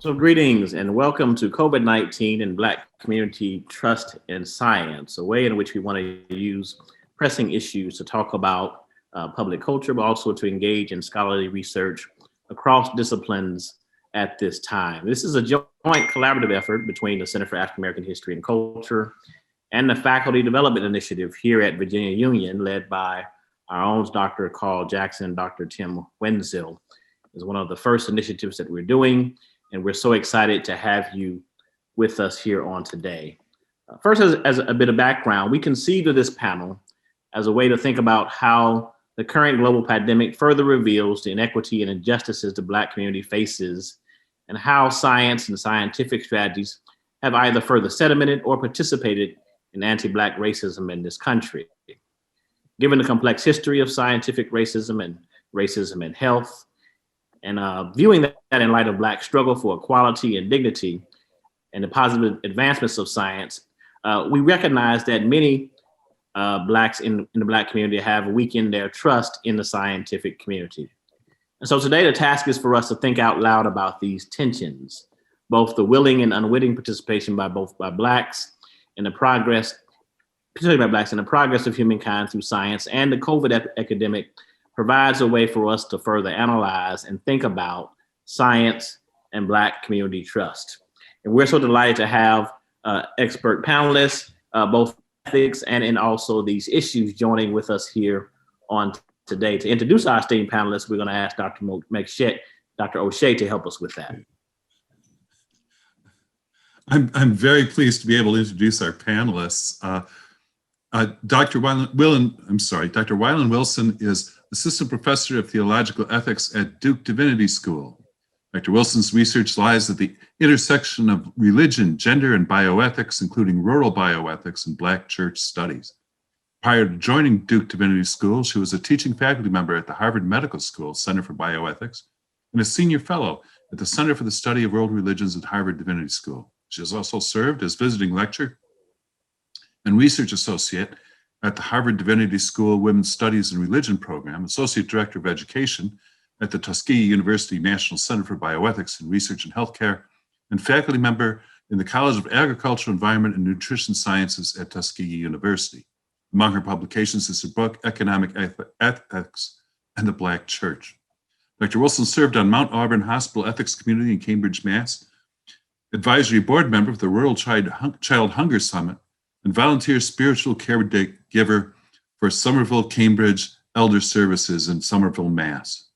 So, greetings and welcome to COVID 19 and Black Community Trust in Science, a way in which we want to use pressing issues to talk about public culture, but also to engage in scholarly research across disciplines at this time. This is a joint collaborative effort between the Center for African American History and Culture and the Faculty Development Initiative here at Virginia Union, led by our own Dr. Carl Jackson and Dr. Tim Wenzel. It's one of the first initiatives that we're doing, and we're so excited to have you with us here on today. First, as a bit of background, we conceived of this panel as a way to think about how the current global pandemic further reveals the inequity and injustices the Black community faces, and how science and scientific strategies have either further sedimented or participated in anti-Black racism in this country. Given the complex history of scientific racism and racism in health, and viewing that in light of Black struggle for equality and dignity and the positive advancements of science, we recognize that many Blacks in the Black community have weakened their trust in the scientific community. And so today the task is for us to think out loud about these tensions, both the willing and unwitting participation by Blacks in the progress, particularly by Blacks in the progress of humankind through science, and the COVID epidemic provides a way for us to further analyze and think about science and Black community trust. And we're so delighted to have expert panelists, both ethics and in also these issues, joining with us here on today. To introduce our esteemed panelists, we're going to ask Dr. O'Shea to help us with that. I'm very pleased to be able to introduce our panelists. Dr. Wyland Wilson is Assistant Professor of Theological Ethics at Duke Divinity School. Dr. Wilson's research lies at the intersection of religion, gender, and bioethics, including rural bioethics and Black church studies. Prior to joining Duke Divinity School, she was a teaching faculty member at the Harvard Medical School Center for Bioethics and a senior fellow at the Center for the Study of World Religions at Harvard Divinity School. She has also served as visiting lecturer and research associate at the Harvard Divinity School Women's Studies and Religion Program, Associate Director of Education at the Tuskegee University National Center for Bioethics and Research in Healthcare, and faculty member in the College of Agriculture, Environment, and Nutrition Sciences at Tuskegee University. Among her publications is her book, Economic Ethics and the Black Church. Dr. Wilson served on Mount Auburn Hospital Ethics Community in Cambridge, Mass., advisory board member of the Rural Child Hunger Summit, and volunteer spiritual caregiver for Somerville Cambridge Elder Services in Somerville, Mass.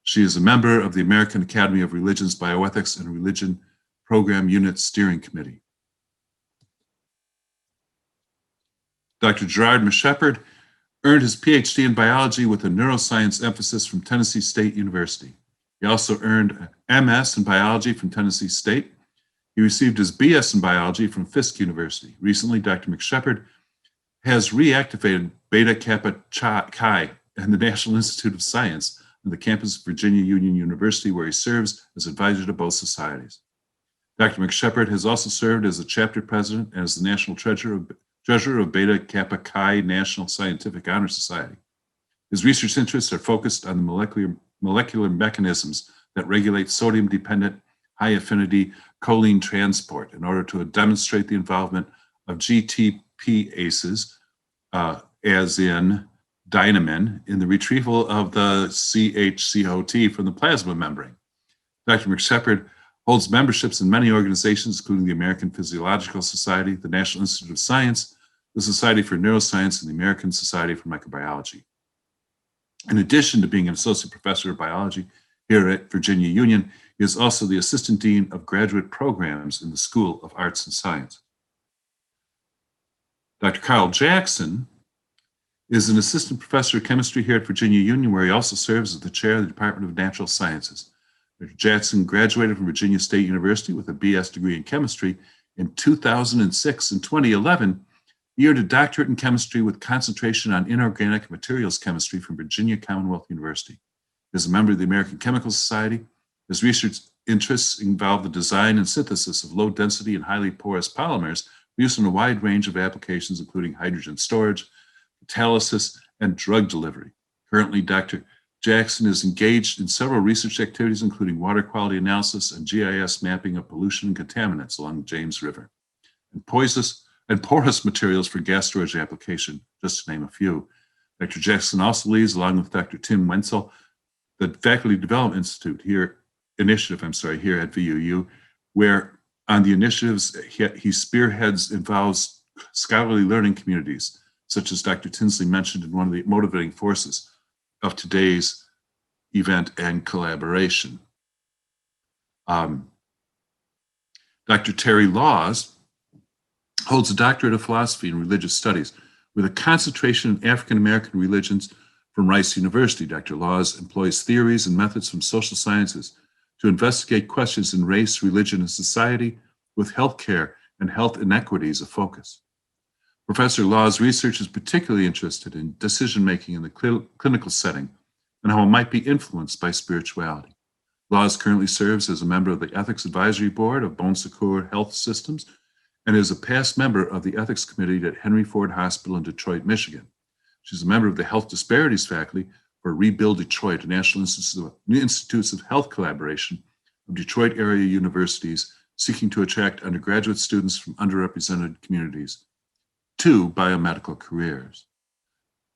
She is a member of the American Academy of Religion's Bioethics and Religion Program Unit Steering Committee. Dr. Gerard Meshepard earned his PhD in biology with a neuroscience emphasis from Tennessee State University. He also earned an MS in biology from Tennessee State. He received his BS in biology from Fisk University. Recently, Dr. Meshepard has reactivated Beta Kappa Chi and the National Institute of Science on the campus of Virginia Union University, where he serves as advisor to both societies. Dr. Meshepard has also served as a chapter president and as the national treasurer of Beta Kappa Chi National Scientific Honor Society. His research interests are focused on the molecular mechanisms that regulate sodium-dependent high-affinity choline transport in order to demonstrate the involvement of GTPases, as in dynamin, in the retrieval of the CHCOT from the plasma membrane. Dr. Meshepard holds memberships in many organizations, including the American Physiological Society, the National Institute of Science, the Society for Neuroscience, and the American Society for Microbiology. In addition to being an associate professor of biology here at Virginia Union, he is also the Assistant Dean of Graduate Programs in the School of Arts and Science. Dr. Carl Jackson is an assistant professor of chemistry here at Virginia Union, where he also serves as the chair of the Department of Natural Sciences. Dr. Jackson graduated from Virginia State University with a BS degree in chemistry in 2006. In 2011, he earned a doctorate in chemistry with concentration on inorganic materials chemistry from Virginia Commonwealth University. He is a member of the American Chemical Society. His research interests involve the design and synthesis of low-density and highly porous polymers used in a wide range of applications, including hydrogen storage, catalysis, and drug delivery. Currently, Dr. Jackson is engaged in several research activities, including water quality analysis and GIS mapping of pollution and contaminants along the James River, and porous materials for gas storage application, just to name a few. Dr. Jackson also leads, along with Dr. Tim Wenzel, the Faculty Development Initiative here at VUU, where on the initiatives he spearheads involves scholarly learning communities, such as Dr. Tinsley mentioned in one of the motivating forces of today's event and collaboration. Dr. Terry Laws holds a doctorate of philosophy and religious studies with a concentration in African American religions from Rice University. Dr. Laws employs theories and methods from social sciences to investigate questions in race, religion, and society with healthcare and health inequities a focus. Professor Laws' research is particularly interested in decision-making in the clinical setting and how it might be influenced by spirituality. Laws currently serves as a member of the Ethics Advisory Board of Bon Secours Health Systems and is a past member of the Ethics Committee at Henry Ford Hospital in Detroit, Michigan. She's a member of the Health Disparities Faculty for Rebuild Detroit, a National Institutes of Health collaboration of Detroit area universities seeking to attract undergraduate students from underrepresented communities to biomedical careers.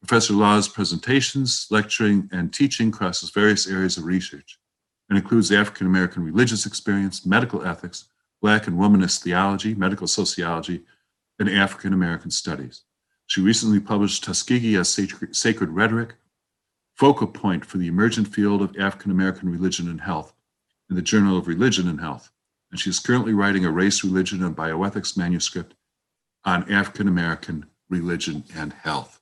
Professor Laws' presentations, lecturing, and teaching crosses various areas of research and includes African American religious experience, medical ethics, Black and womanist theology, medical sociology, and African American studies. She recently published Tuskegee as Sacred Rhetoric, focal point for the emergent field of African American religion and health in the Journal of Religion and Health. And she is currently writing a race, religion, and bioethics manuscript on African American religion and health.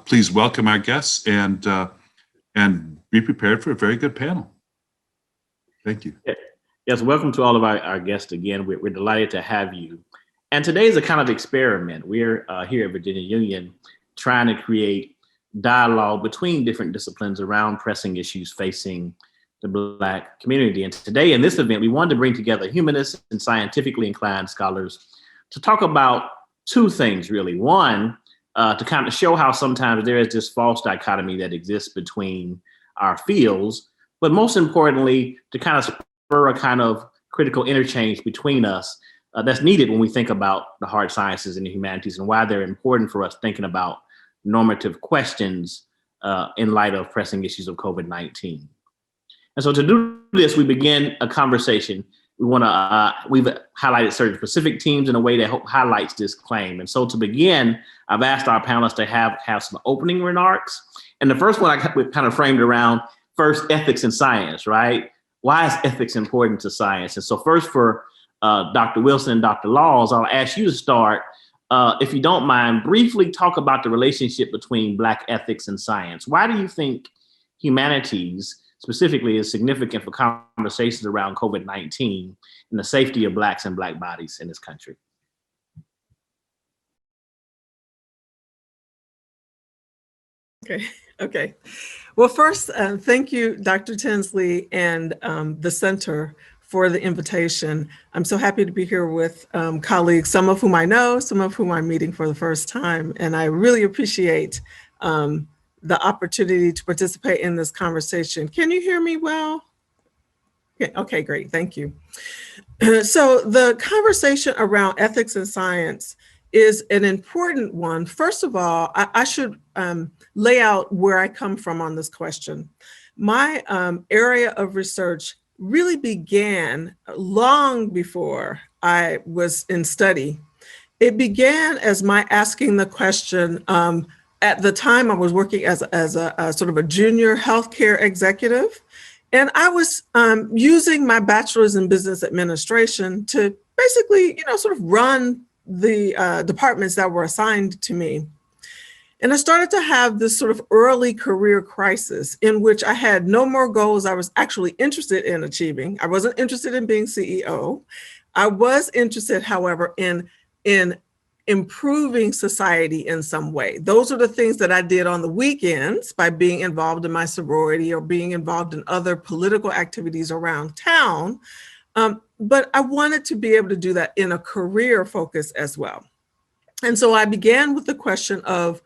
Please welcome our guests and be prepared for a very good panel. Thank you. Yes, welcome to all of our guests again. We're delighted to have you. And today is a kind of experiment. We're here at Virginia Union trying to create dialogue between different disciplines around pressing issues facing the Black community. And today in this event, we wanted to bring together humanists and scientifically inclined scholars to talk about two things, really. One, to kind of show how sometimes there is this false dichotomy that exists between our fields, but most importantly, to kind of spur a kind of critical interchange between us that's needed when we think about the hard sciences and the humanities and why they're important for us thinking about normative questions in light of pressing issues of COVID-19. And so to do this, we begin a conversation. We've highlighted certain specific themes in a way that highlights this claim. And so to begin, I've asked our panelists to have some opening remarks. And the first one I kind of framed around first ethics in science, right? Why is ethics important to science? And so first for Dr. Wilson and Dr. Laws, I'll ask you to start, if you don't mind, briefly talk about the relationship between Black ethics and science. Why do you think humanities specifically is significant for conversations around COVID-19 and the safety of Blacks and Black bodies in this country? Okay. Well, first, thank you, Dr. Tinsley and the Center for the invitation. I'm so happy to be here with colleagues, some of whom I know, some of whom I'm meeting for the first time. And I really appreciate the opportunity to participate in this conversation. Can you hear me well? Okay, great, thank you. So the conversation around ethics and science is an important one. First of all, I should lay out where I come from on this question. My area of research really began long before I was in study. It began as my asking the question, at the time I was working as a sort of a junior healthcare executive, and I was using my bachelor's in business administration to basically, sort of run the departments that were assigned to me. And I started to have this sort of early career crisis in which I had no more goals I was actually interested in achieving. I wasn't interested in being CEO. I was interested, however, in improving society in some way. Those are the things that I did on the weekends by being involved in my sorority or being involved in other political activities around town. But I wanted to be able to do that in a career focus as well. And so I began with the question of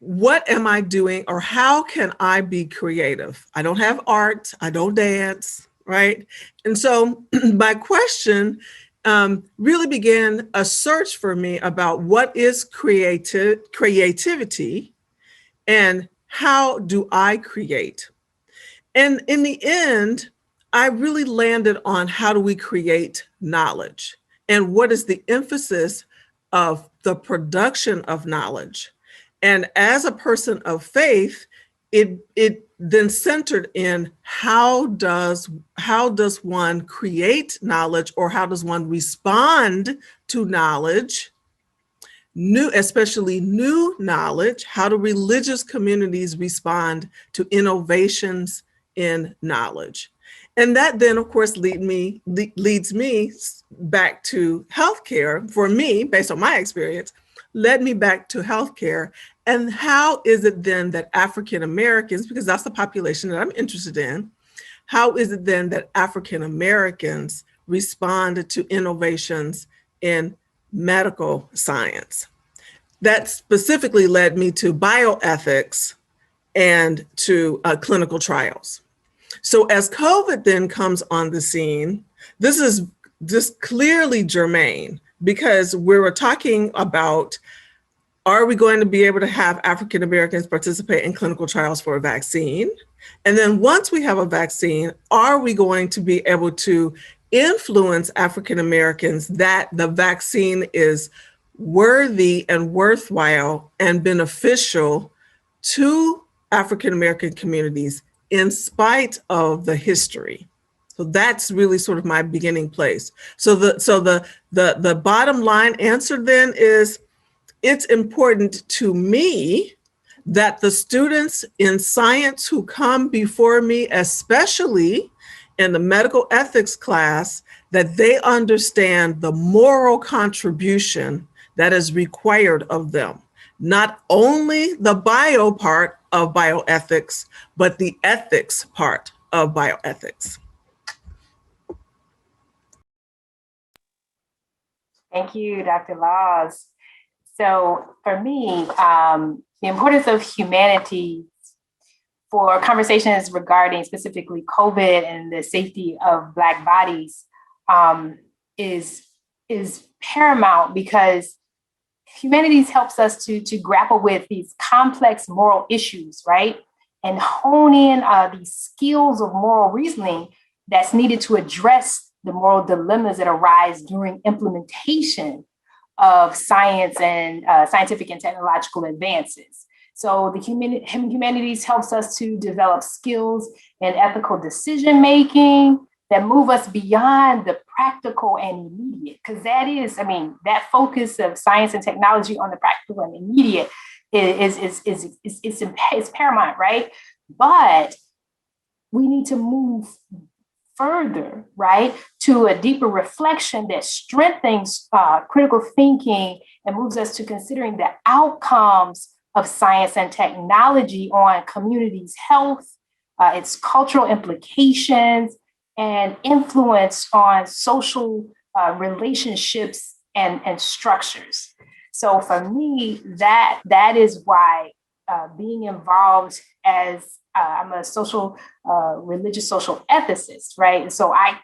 what am I doing, or how can I be creative? I don't have art, I don't dance, right? And so my question really began a search for me about what is creativity and how do I create? And in the end, I really landed on how do we create knowledge and what is the emphasis of the production of knowledge. And as a person of faith, it then centered in how does one create knowledge, or how does one respond to knowledge, especially new knowledge? How do religious communities respond to innovations in knowledge? And that then, of course, leads me back to healthcare. For me, based on my experience, led me back to healthcare. And how is it then that African Americans, because that's the population that I'm interested in, how is it then that African Americans respond to innovations in medical science? That specifically led me to bioethics and to clinical trials. So as COVID then comes on the scene, this is just clearly germane, because we were talking about, are we going to be able to have African Americans participate in clinical trials for a vaccine? And then once we have a vaccine, are we going to be able to influence African Americans that the vaccine is worthy and worthwhile and beneficial to African American communities in spite of the history? So that's really sort of my beginning place. So the bottom line answer then is, it's important to me that the students in science who come before me, especially in the medical ethics class, that they understand the moral contribution that is required of them. Not only the bio part of bioethics, but the ethics part of bioethics. Thank you, Dr. Laws. So for me, the importance of humanity for conversations regarding specifically COVID and the safety of Black bodies is paramount, because humanities helps us to grapple with these complex moral issues, right? And hone in these skills of moral reasoning that's needed to address the moral dilemmas that arise during implementation of science and scientific and technological advances. So the humanities helps us to develop skills in ethical decision-making that move us beyond the practical and immediate, because that is, I mean, that focus of science and technology on the practical and immediate is paramount, right? But we need to move further, right, to a deeper reflection that strengthens critical thinking and moves us to considering the outcomes of science and technology on communities' health, its cultural implications, and influence on social relationships and structures. So for me, that is why being involved as I'm a social, religious social ethicist, right? And so I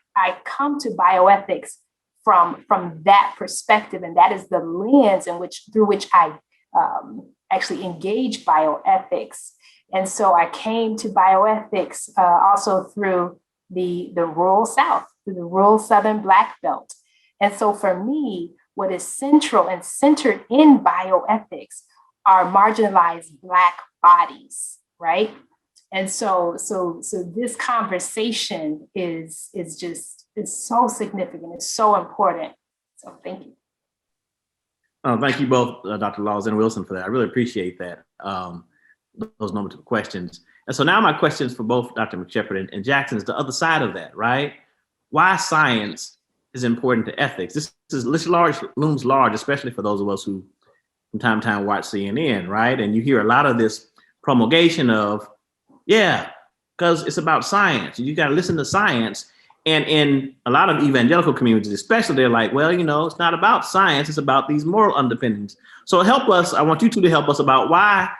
come to bioethics from that perspective, and that is the lens through which I actually engage bioethics. And so I came to bioethics also through the rural South, through the rural Southern Black Belt. And so for me, what is central and centered in bioethics are marginalized Black bodies, right? And so this conversation is so significant. It's so important. So thank you. Thank you both, Dr. Laws and Wilson, for that. I really appreciate that, those normative questions. And so now my questions for both Dr. McShepard and Jackson is the other side of that, right? Why science is important to ethics. This looms large, especially for those of us who from time to time watch CNN, right? And you hear a lot of this promulgation of, yeah, because it's about science. You got to listen to science. And in a lot of evangelical communities, especially, they're like, well, it's not about science. It's about these moral underpinnings. So help us. I want you two to help us about why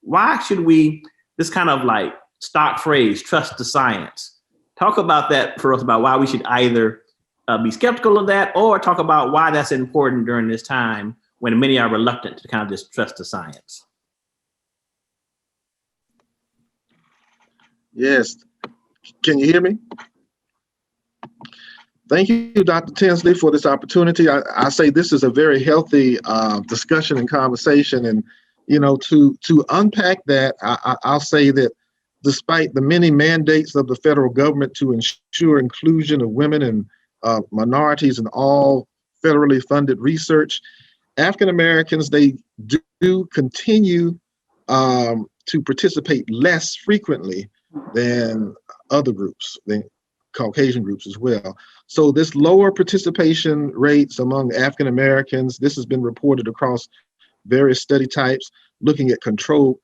why should we, this kind of like stock phrase, trust the science? Talk about that for us, about why we should either be skeptical of that or talk about why that's important during this time when many are reluctant to kind of just trust the science. Yes. Can you hear me? Thank you, Dr. Tinsley, for this opportunity. I say this is a very healthy discussion and conversation. And, you know, to unpack that, I'll say that despite the many mandates of the federal government to ensure inclusion of women and minorities in all federally funded research, African Americans, they do continue to participate less frequently than other groups, than Caucasian groups as well. So this lower participation rates among African Americans, this has been reported across various study types, looking at controlled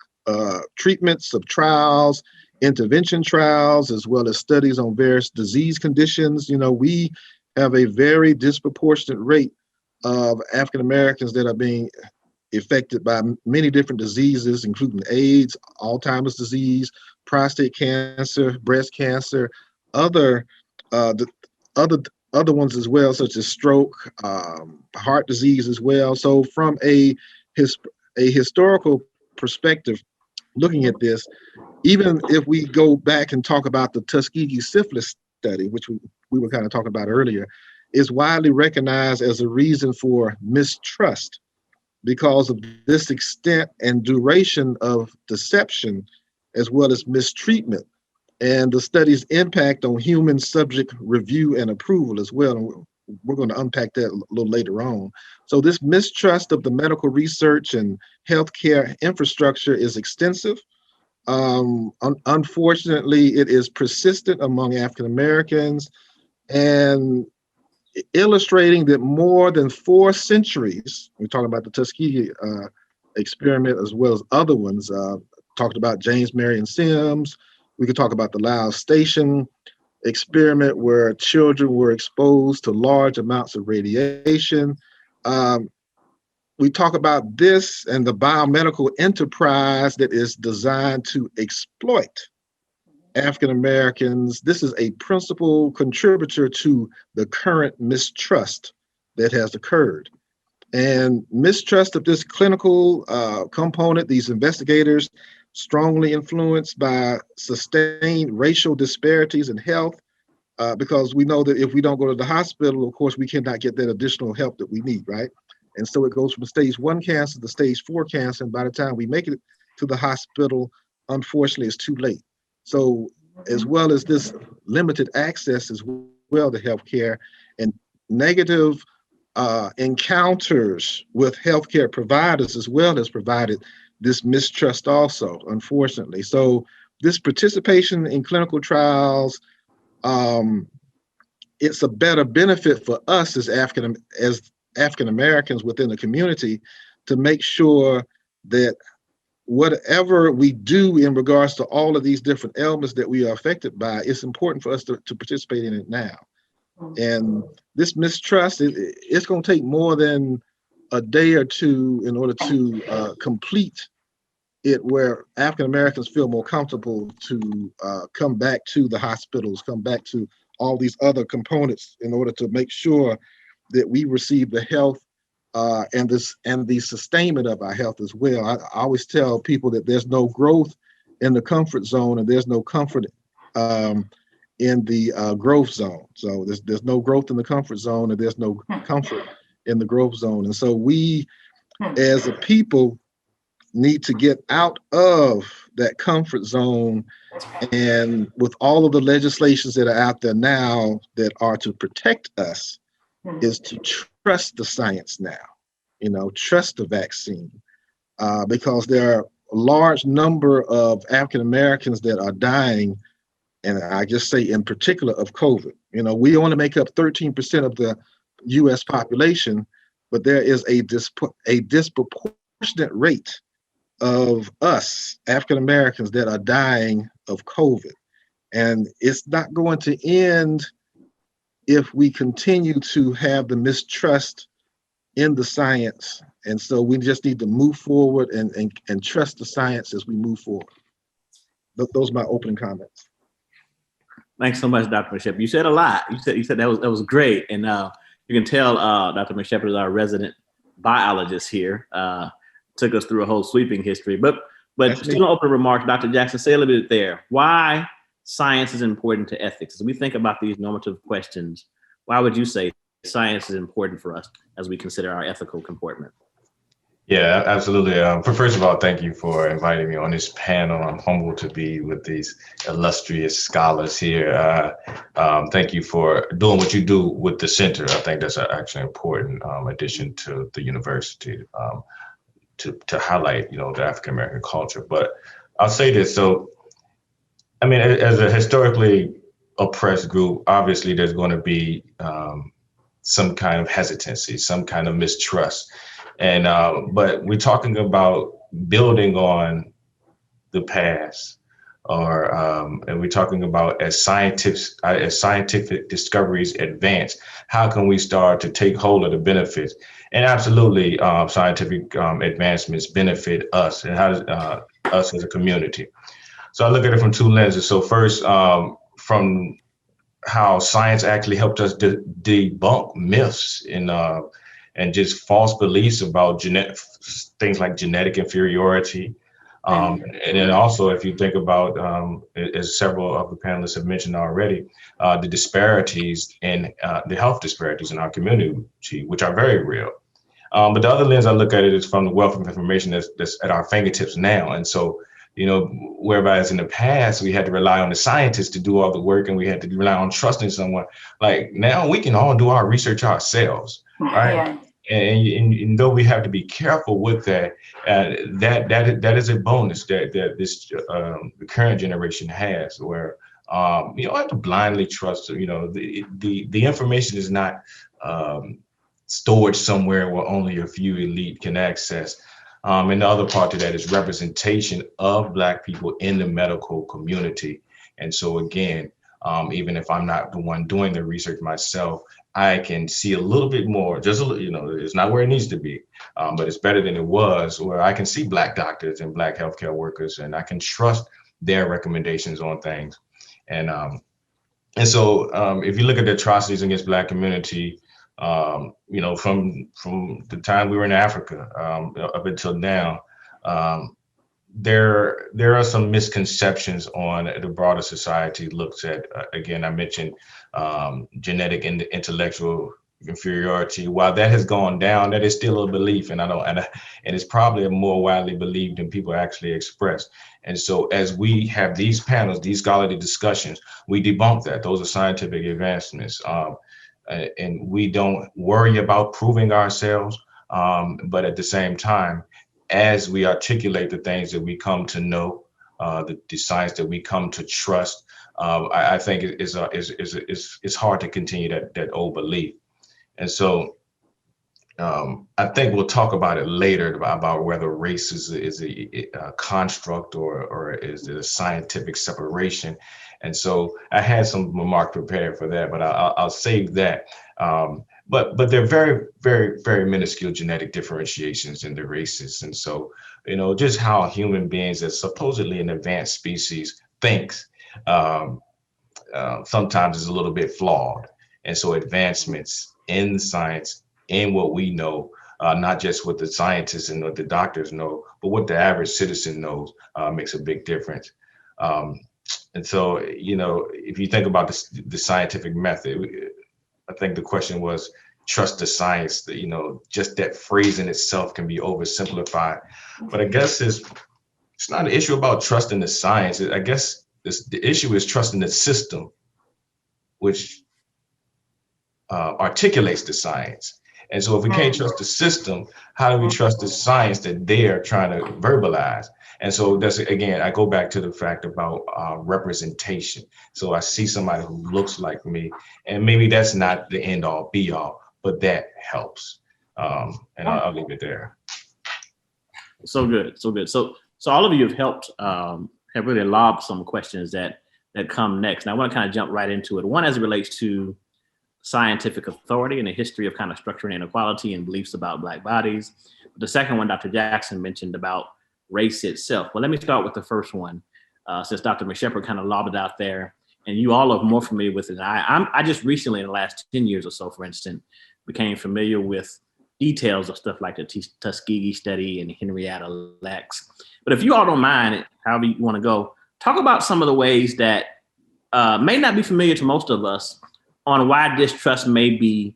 treatments of trials, intervention trials, as well as studies on various disease conditions. You know, we have a very disproportionate rate of African Americans that are being affected by many different diseases, including AIDS, Alzheimer's disease, prostate cancer, breast cancer, other ones as well, such as stroke, heart disease as well. So from a historical perspective, looking at this, even if we go back and talk about the Tuskegee syphilis study, which we were kind of talking about earlier, is widely recognized as a reason for mistrust because of this extent and duration of deception, as well as mistreatment, and the study's impact on human subject review and approval as well. And we're going to unpack that a little later on. So this mistrust of the medical research and healthcare infrastructure is extensive. Unfortunately, it is persistent among African Americans, and illustrating that more than 4 centuries, we're talking about the Tuskegee experiment as well as other ones, talked about James Marion Sims. We could talk about the Laos Station experiment where children were exposed to large amounts of radiation. We talk about this and the biomedical enterprise that is designed to exploit African Americans. This is a principal contributor to the current mistrust that has occurred. And mistrust of this clinical component, these investigators, strongly influenced by sustained racial disparities in health, because we know that if we don't go to the hospital, of course, we cannot get that additional help that we need, right? And so it goes from stage 1 cancer to stage 4 cancer, and by the time we make it to the hospital, unfortunately, it's too late. So as well as this limited access as well to healthcare and negative encounters with healthcare providers as well has provided this mistrust also, unfortunately. So this participation in clinical trials, it's a better benefit for us as African Americans within the community to make sure that whatever we do in regards to all of these different elements that we are affected by, it's important for us to participate in it now. And this mistrust, it's going to take more than a day or two in order to complete it, where African Americans feel more comfortable to come back to the hospitals, come back to all these other components in order to make sure that we receive the health and the sustainment of our health as well. I always tell people that there's no growth in the comfort zone, and there's no comfort in the growth zone. So there's no growth in the comfort zone, and there's no comfort in the growth zone. And so we, as a people, need to get out of that comfort zone. And with all of the legislations that are out there now that are to protect us, is to trust the science now, trust the vaccine, because there are a large number of African Americans that are dying, and I just say in particular of COVID. We only make up 13% of the US population, but there is a disproportionate rate of us, African Americans, that are dying of COVID. And it's not going to end if we continue to have the mistrust in the science And so we just need to move forward and trust the science as we move forward. Those are my opening comments. Thanks so much, Dr. McShepard. You said a lot. You said that was great. And you can tell Dr. McShepard is our resident biologist here. Took us through a whole sweeping history. But still open remarks, Dr. Jackson, say a little bit there. Why science is important to ethics? As we think about these normative questions, why would you say science is important for us as we consider our ethical comportment? Yeah, absolutely. First of all, thank you for inviting me on this panel. I'm humbled to be with these illustrious scholars here. Thank you for doing what you do with the center. I think that's actually an important addition to the university to highlight, the African-American culture. But I'll say this. So, I mean, as a historically oppressed group, obviously there's going to be some kind of hesitancy, some kind of mistrust. And but we're talking about building on the past, and we're talking about as scientific discoveries advance, how can we start to take hold of the benefits? And absolutely, scientific advancements benefit us, and how does us as a community. So I look at it from two lenses. So first, from how science actually helped us debunk myths and just false beliefs about things like genetic inferiority. And then also, if you think about, as several of the panelists have mentioned already, the disparities in the health disparities in our community, which are very real. But the other lens I look at it is from the wealth of information that's at our fingertips now. And so, whereas in the past, we had to rely on the scientists to do all the work, and we had to rely on trusting someone. Like now we can all do our research ourselves, right? Yeah. And though we have to be careful with that, that is a bonus that this the current generation has, where you don't have to blindly trust. The information is not stored somewhere where only a few elite can access. And the other part of that is representation of Black people in the medical community. And so again, even if I'm not the one doing the research myself, I can see a little bit more, just a little, it's not where it needs to be, but it's better than it was, where I can see Black doctors and Black healthcare workers, and I can trust their recommendations on things. And so if you look at the atrocities against Black community, from the time we were in Africa up until now, there are some misconceptions on the broader society looks at. Again, I mentioned genetic and intellectual inferiority. While that has gone down, that is still a belief, and it's probably more widely believed than people actually express. And so, as we have these panels, these scholarly discussions, we debunk that. Those are scientific advancements, and we don't worry about proving ourselves. But at the same time, as we articulate the things that we come to know, the science that we come to trust, I think it's hard to continue that old belief. And so I think we'll talk about it later about whether race is a construct or is it a scientific separation. And so I had some remarks prepared for that, but I'll save that. But they're very, very, very minuscule genetic differentiations in the races. And so, just how human beings as supposedly an advanced species thinks sometimes is a little bit flawed. And so advancements in science, in what we know, not just what the scientists and what the doctors know, but what the average citizen knows, makes a big difference. And so, if you think about the scientific method, I think the question was, trust the science. Just that phrase in itself can be oversimplified. But I guess it's not an issue about trusting the science. I guess the issue is trusting the system, which articulates the science. And so if we can't trust the system, how do we trust the science that they're trying to verbalize? And so that's, again, I go back to the fact about representation. So I see somebody who looks like me, and maybe that's not the end all be all, but that helps. And I'll leave it there. So good, so good. So all of you have helped, have really lobbed some questions that come next. And I want to kind of jump right into it. One, as it relates to scientific authority and the history of kind of structuring inequality and beliefs about Black bodies. The second one, Dr. Jackson mentioned about race itself. Well, let me start with the first one, since Dr. McShepard kind of lobbed it out there, and you all are more familiar with it than I just recently, in the last 10 years or so, for instance, became familiar with details of stuff like the Tuskegee study and Henrietta Lacks. But if you all don't mind, however you want to go, talk about some of the ways that may not be familiar to most of us on why distrust may be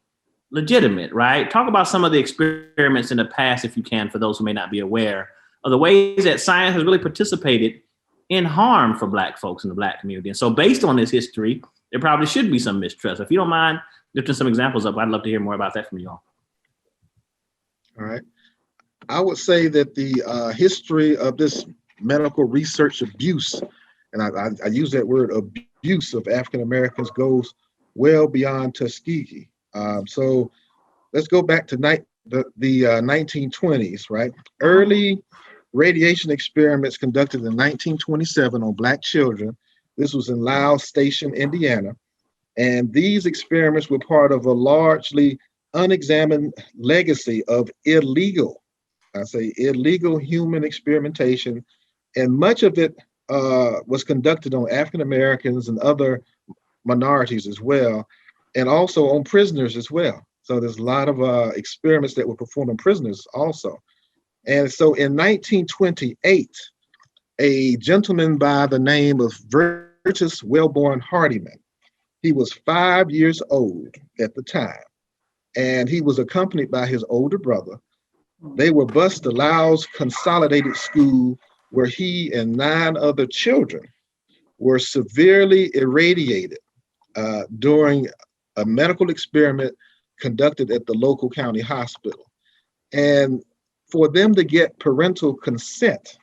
legitimate, right? Talk about some of the experiments in the past, if you can, for those who may not be aware of the ways that science has really participated in harm for Black folks in the Black community. And so based on this history, there probably should be some mistrust. If you don't mind lifting some examples up, I'd love to hear more about that from you all. All right. I would say that the history of this medical research abuse, and I use that word abuse of African Americans, goes well beyond Tuskegee. So let's go back to the 1920s, right? Early radiation experiments conducted in 1927 on Black children. This was in Lyles Station, Indiana. And these experiments were part of a largely unexamined legacy of illegal human experimentation. And much of it was conducted on African Americans and other minorities as well, and also on prisoners as well. So there's a lot of experiments that were performed on prisoners also. And so in 1928, a gentleman by the name of Virtus Wellborn Hardiman, he was 5 years old at the time, and he was accompanied by his older brother. They were bused to Lyles Consolidated School, where he and 9 other children were severely irradiated during a medical experiment conducted at the local county hospital. And for them to get parental consent,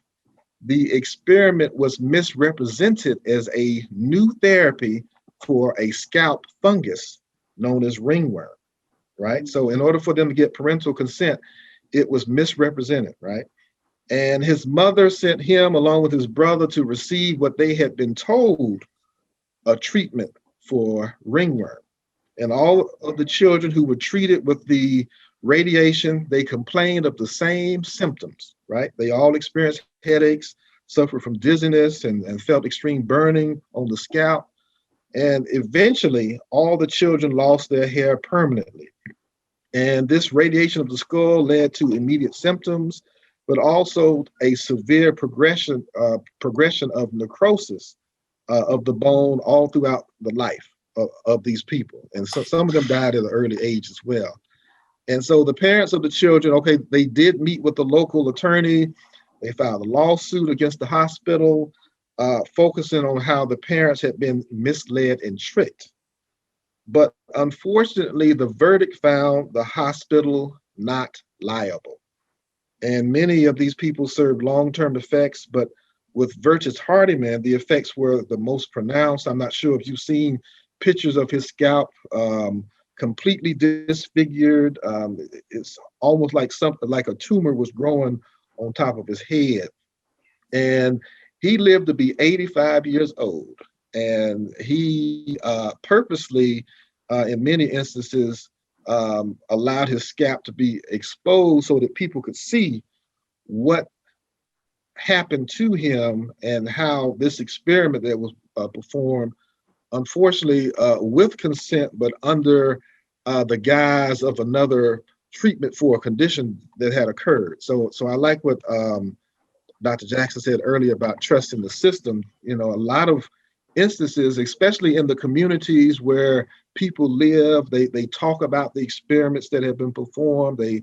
the experiment was misrepresented as a new therapy for a scalp fungus known as ringworm, right? So in order for them to get parental consent, it was misrepresented, right? And his mother sent him along with his brother to receive what they had been told a treatment for ringworm. And all of the children who were treated with the radiation, they complained of the same symptoms, right? They all experienced headaches, suffered from dizziness, and felt extreme burning on the scalp. And eventually, all the children lost their hair permanently. And this radiation of the skull led to immediate symptoms, but also a severe progression of necrosis of the bone all throughout the life of these people. And so some of them died at an early age as well. And so the parents of the children, okay, they did meet with the local attorney. They filed a lawsuit against the hospital, focusing on how the parents had been misled and tricked. But unfortunately, the verdict found the hospital not liable. And many of these people served long-term effects, but with Virtus Hardiman, the effects were the most pronounced. I'm not sure if you've seen pictures of his scalp, completely disfigured. It's almost like something like a tumor was growing on top of his head. And he lived to be 85 years old. And he purposely, in many instances, allowed his scalp to be exposed so that people could see what happened to him and how this experiment that was performed, unfortunately, with consent, but under the guise of another treatment for a condition that had occurred. So I like what Dr. Jackson said earlier about trusting the system. You know, a lot of instances, especially in the communities where people live, they talk about the experiments that have been performed, they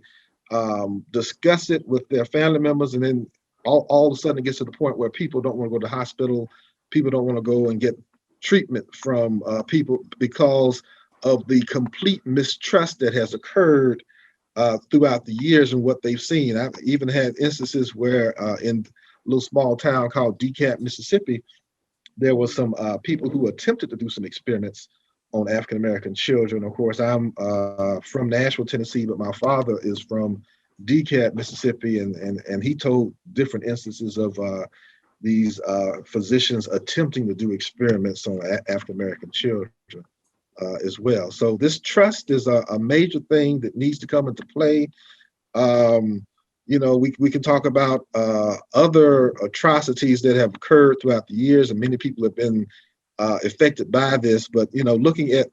discuss it with their family members, and then all of a sudden it gets to the point where people don't want to go to the hospital, people don't want to go and get treatment from people because of the complete mistrust that has occurred throughout the years and what they've seen. I've even had instances where in a little small town called DeKalb, Mississippi, there were some people who attempted to do some experiments on African-American children. Of course, I'm from Nashville, Tennessee, but my father is from DeKalb, Mississippi, and he told different instances of these physicians attempting to do experiments on African-American children as well. So this trust is a major thing that needs to come into play. we can talk about other atrocities that have occurred throughout the years, and many people have been affected by this. But looking at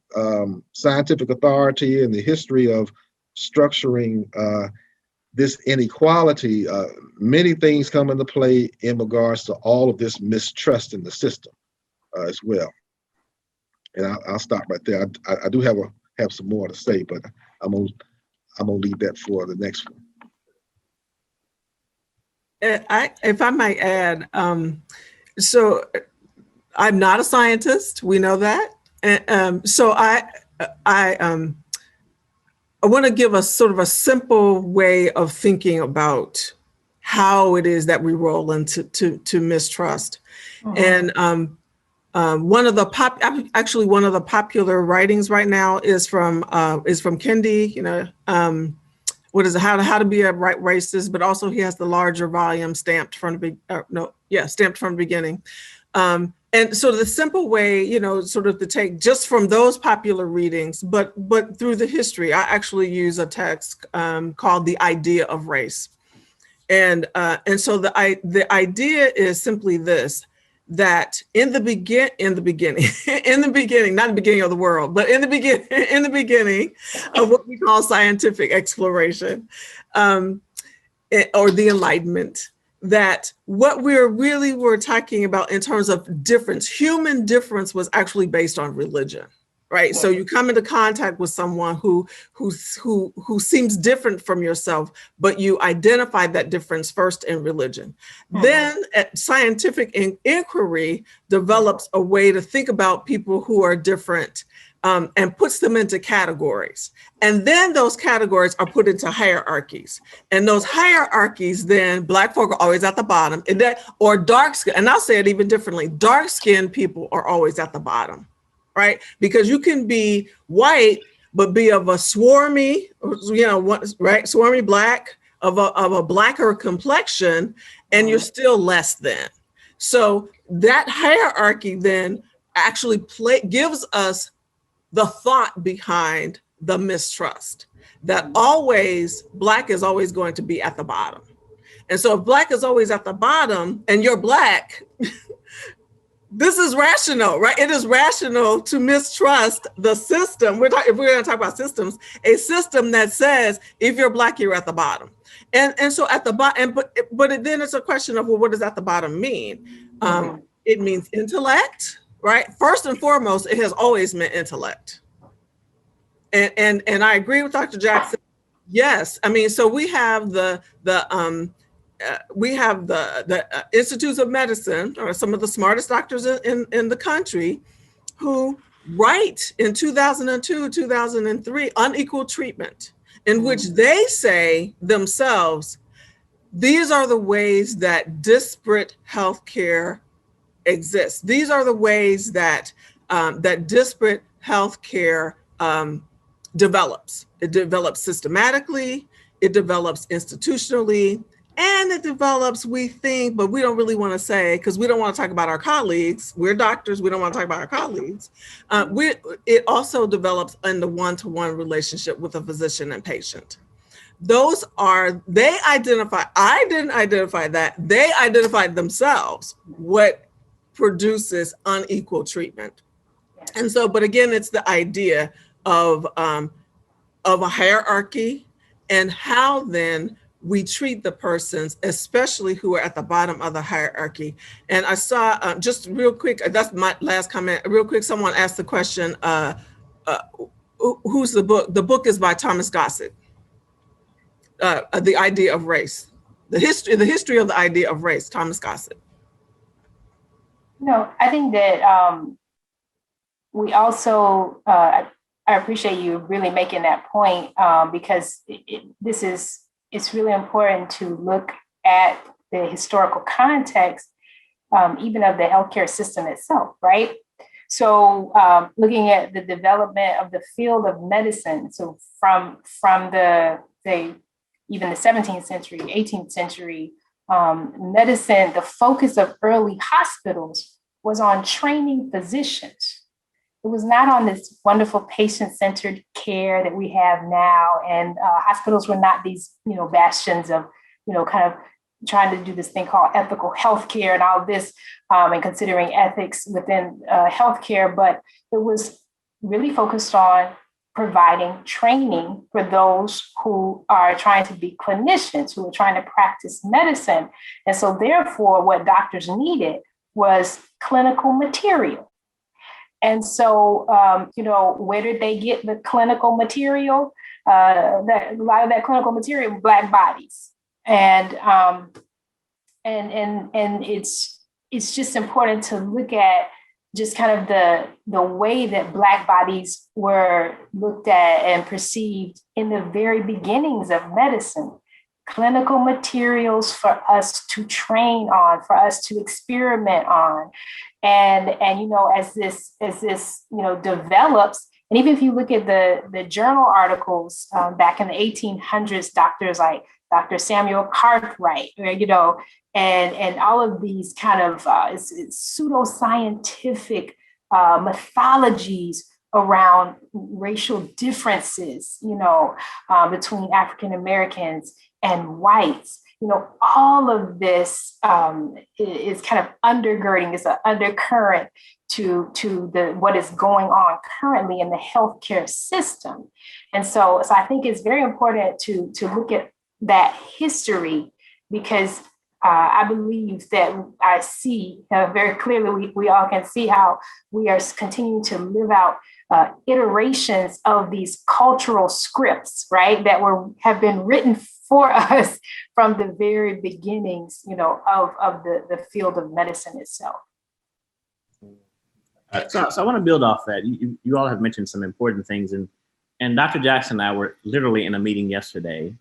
scientific authority and the history of structuring this inequality, many things come into play in regards to all of this mistrust in the system as well. And I'll stop right there. I do have some more to say, but I'm gonna leave that for the next one. If I might add, so I'm not a scientist. We know that, and so I want to give a sort of a simple way of thinking about how it is that we roll into to mistrust. And one of the popular writings right now is from Kendi. What is it? How to be a right racist? But also he has the larger volume stamped from the beginning. And so the simple way, sort of to take just from those popular readings, but through the history, I actually use a text called The Idea of Race. And so the idea is simply this, that in the beginning, not the beginning of the world, but in the beginning of what we call scientific exploration, or the Enlightenment, that what we're talking about in terms of difference, human difference, was actually based on religion, right? So you come into contact with someone who seems different from yourself, but you identify that difference first in religion. Then scientific inquiry develops a way to think about people who are different, and puts them into categories. And then those categories are put into hierarchies. And those hierarchies, then Black folk are always at the bottom, or dark skin, and I'll say it even differently, dark-skinned people are always at the bottom, right? Because you can be white, but be of a swarmy, swarmy Black, of a Blacker complexion, and you're still less than. So that hierarchy then actually gives us the thought behind the mistrust, that always Black is always going to be at the bottom. And so if Black is always at the bottom and you're Black, this is rational, right? It is rational to mistrust the system. If we're going to talk about systems, a system that says if you're Black, you're at the bottom. And so at the bottom, but then it's a question of, well, what does at the bottom mean? It means intellect. Right. First and foremost, it has always meant intellect. And I agree with Dr. Jackson. Yes. I mean, so we have the Institutes of Medicine, or some of the smartest doctors in the country, who write in 2002, 2003, Unequal Treatment, in which they say themselves, these are the ways that disparate healthcare exists. These are the ways that that disparate healthcare develops. It develops systematically, it develops institutionally, and it develops, we think, but we don't really want to say, because we don't want to talk about our colleagues. We're doctors, we don't want to talk about our colleagues. It also develops in the one-to-one relationship with a physician and patient. I didn't identify that. They identified themselves what produces unequal treatment. And so, but again, it's the idea of a hierarchy and how then we treat the persons, especially who are at the bottom of the hierarchy. And I saw, just real quick, that's my last comment, real quick, someone asked the question, who's the book? The book is by Thomas Gossett, The Idea of Race, the history of the idea of race, Thomas Gossett. No, I think that we also, I appreciate you really making that point, because it's really important to look at the historical context, even of the healthcare system itself, right? So looking at the development of the field of medicine, so from even the 17th century, 18th century, medicine, the focus of early hospitals was on training physicians. It was not on this wonderful patient-centered care that we have now. And hospitals were not these, bastions of, kind of trying to do this thing called ethical healthcare and all this, and considering ethics within healthcare, but it was really focused on providing training for those who are trying to be clinicians, who are trying to practice medicine. And so therefore, what doctors needed was clinical material. And so, where did they get the clinical material? A lot of that clinical material, Black bodies. And it's just important to look at just kind of the way that Black bodies were looked at and perceived in the very beginnings of medicine. Clinical materials for us to train on, for us to experiment on. And as this develops, and even if you look at the journal articles back in the 1800s, doctors like Dr. Samuel Cartwright, and all of these kind of pseudoscientific mythologies around racial differences, between African Americans and whites. All of this is kind of undergirding, is an undercurrent to what is going on currently in the healthcare system. And so I think it's very important to look at that history, because I believe that I see very clearly, we all can see how we are continuing to live out iterations of these cultural scripts, right, that have been written for us from the very beginnings, of the field of medicine itself. So I want to build off that. You all have mentioned some important things, and Dr. Jackson and I were literally in a meeting yesterday,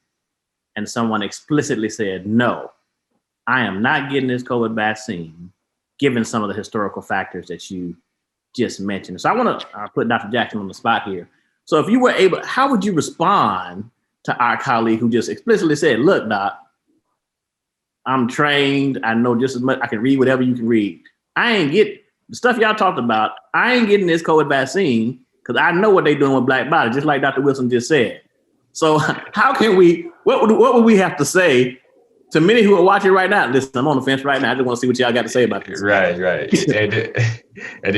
and someone explicitly said, no, I am not getting this COVID vaccine, given some of the historical factors that you just mentioned. So I want to put Dr. Jackson on the spot here. So if you were able, how would you respond to our colleague who just explicitly said, look, Doc, I'm trained, I know just as much, I can read whatever you can read. I ain't get the stuff y'all talked about, I ain't getting this COVID vaccine because I know what they're doing with Black bodies, just like Dr. Wilson just said. So how can what would we have to say to many who are watching right now? Listen, I'm on the fence right now. I just want to see what y'all got to say about this. Right. And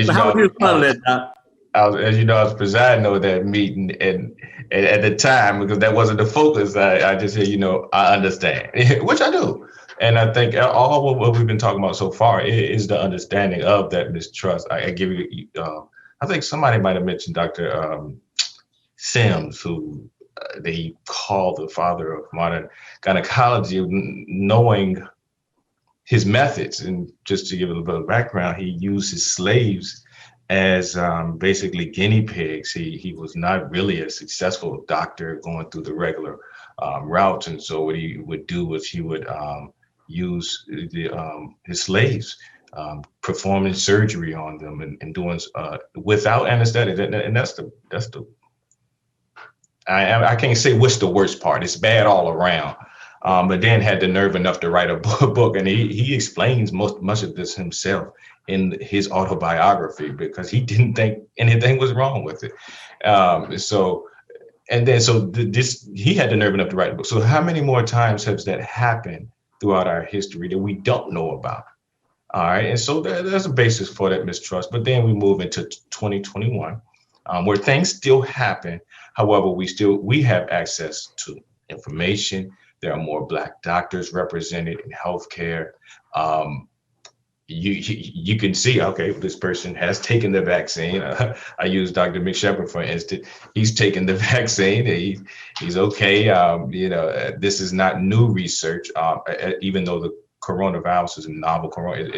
so how would you respond to that, Doc? I was presiding over that meeting, and at the time, because that wasn't the focus, I just said, I understand, which I do. And I think all what we've been talking about so far is the understanding of that mistrust. I give you, I think somebody might have mentioned Dr. Sims, who they call the father of modern gynecology, knowing his methods. And just to give a little bit of background, he used his slaves as basically guinea pigs. He was not really a successful doctor going through the regular routes. And so what he would do was he would use his slaves, performing surgery on them and doing without anesthetic. And that's the I can't say what's the worst part. It's bad all around. But then had the nerve enough to write a book, and he explains much of this himself in his autobiography, because he didn't think anything was wrong with it. He had the nerve enough to write a book. So how many more times has that happened throughout our history that we don't know about? All right, and so there's a basis for that mistrust. But then we move into 2021, where things still happen. However, we have access to information. There are more Black doctors represented in healthcare. You can see, okay, this person has taken the vaccine. I use Dr. Mick Shepherd, for instance. He's taken the vaccine. He's okay. This is not new research, even though the coronavirus is a novel corona,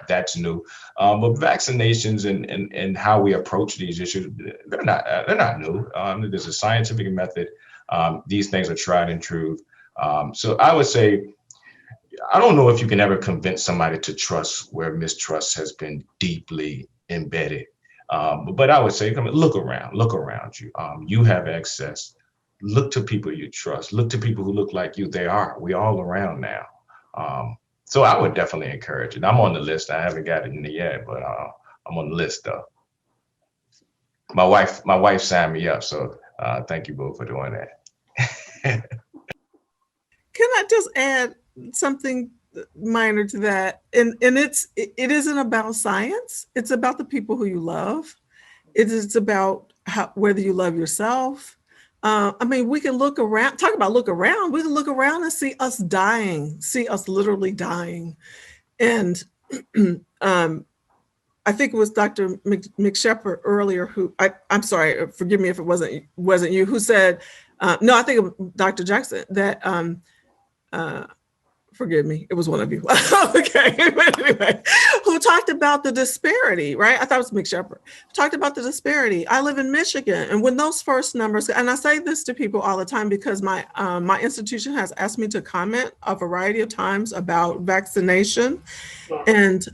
that's new. But vaccinations and how we approach these issues, they're not new. There's a scientific method. These things are tried and true. So I would say, I don't know if you can ever convince somebody to trust where mistrust has been deeply embedded. But I would say, look around you. You have access. Look to people you trust. Look to people who look like you. We all around now. So I would definitely encourage it. I'm on the list. I haven't got it in yet, but I'm on the list though. My wife signed me up. So thank you both for doing that. Can I just add something minor to that? And it isn't about science. It's about the people who you love. It's about whether you love yourself. I mean, we can look around, talk about look around. We can look around and see us dying, see us literally dying. And I think it was Dr. McShepard earlier who, I'm sorry, forgive me if it wasn't you, who said, no, I think it was Dr. Jackson, that, forgive me, it was one of you. Okay, but anyway, who talked about the disparity, right? I thought it was McShepard, talked about the disparity. I live in Michigan, and when those first numbers, and I say this to people all the time because my institution has asked me to comment a variety of times about vaccination. And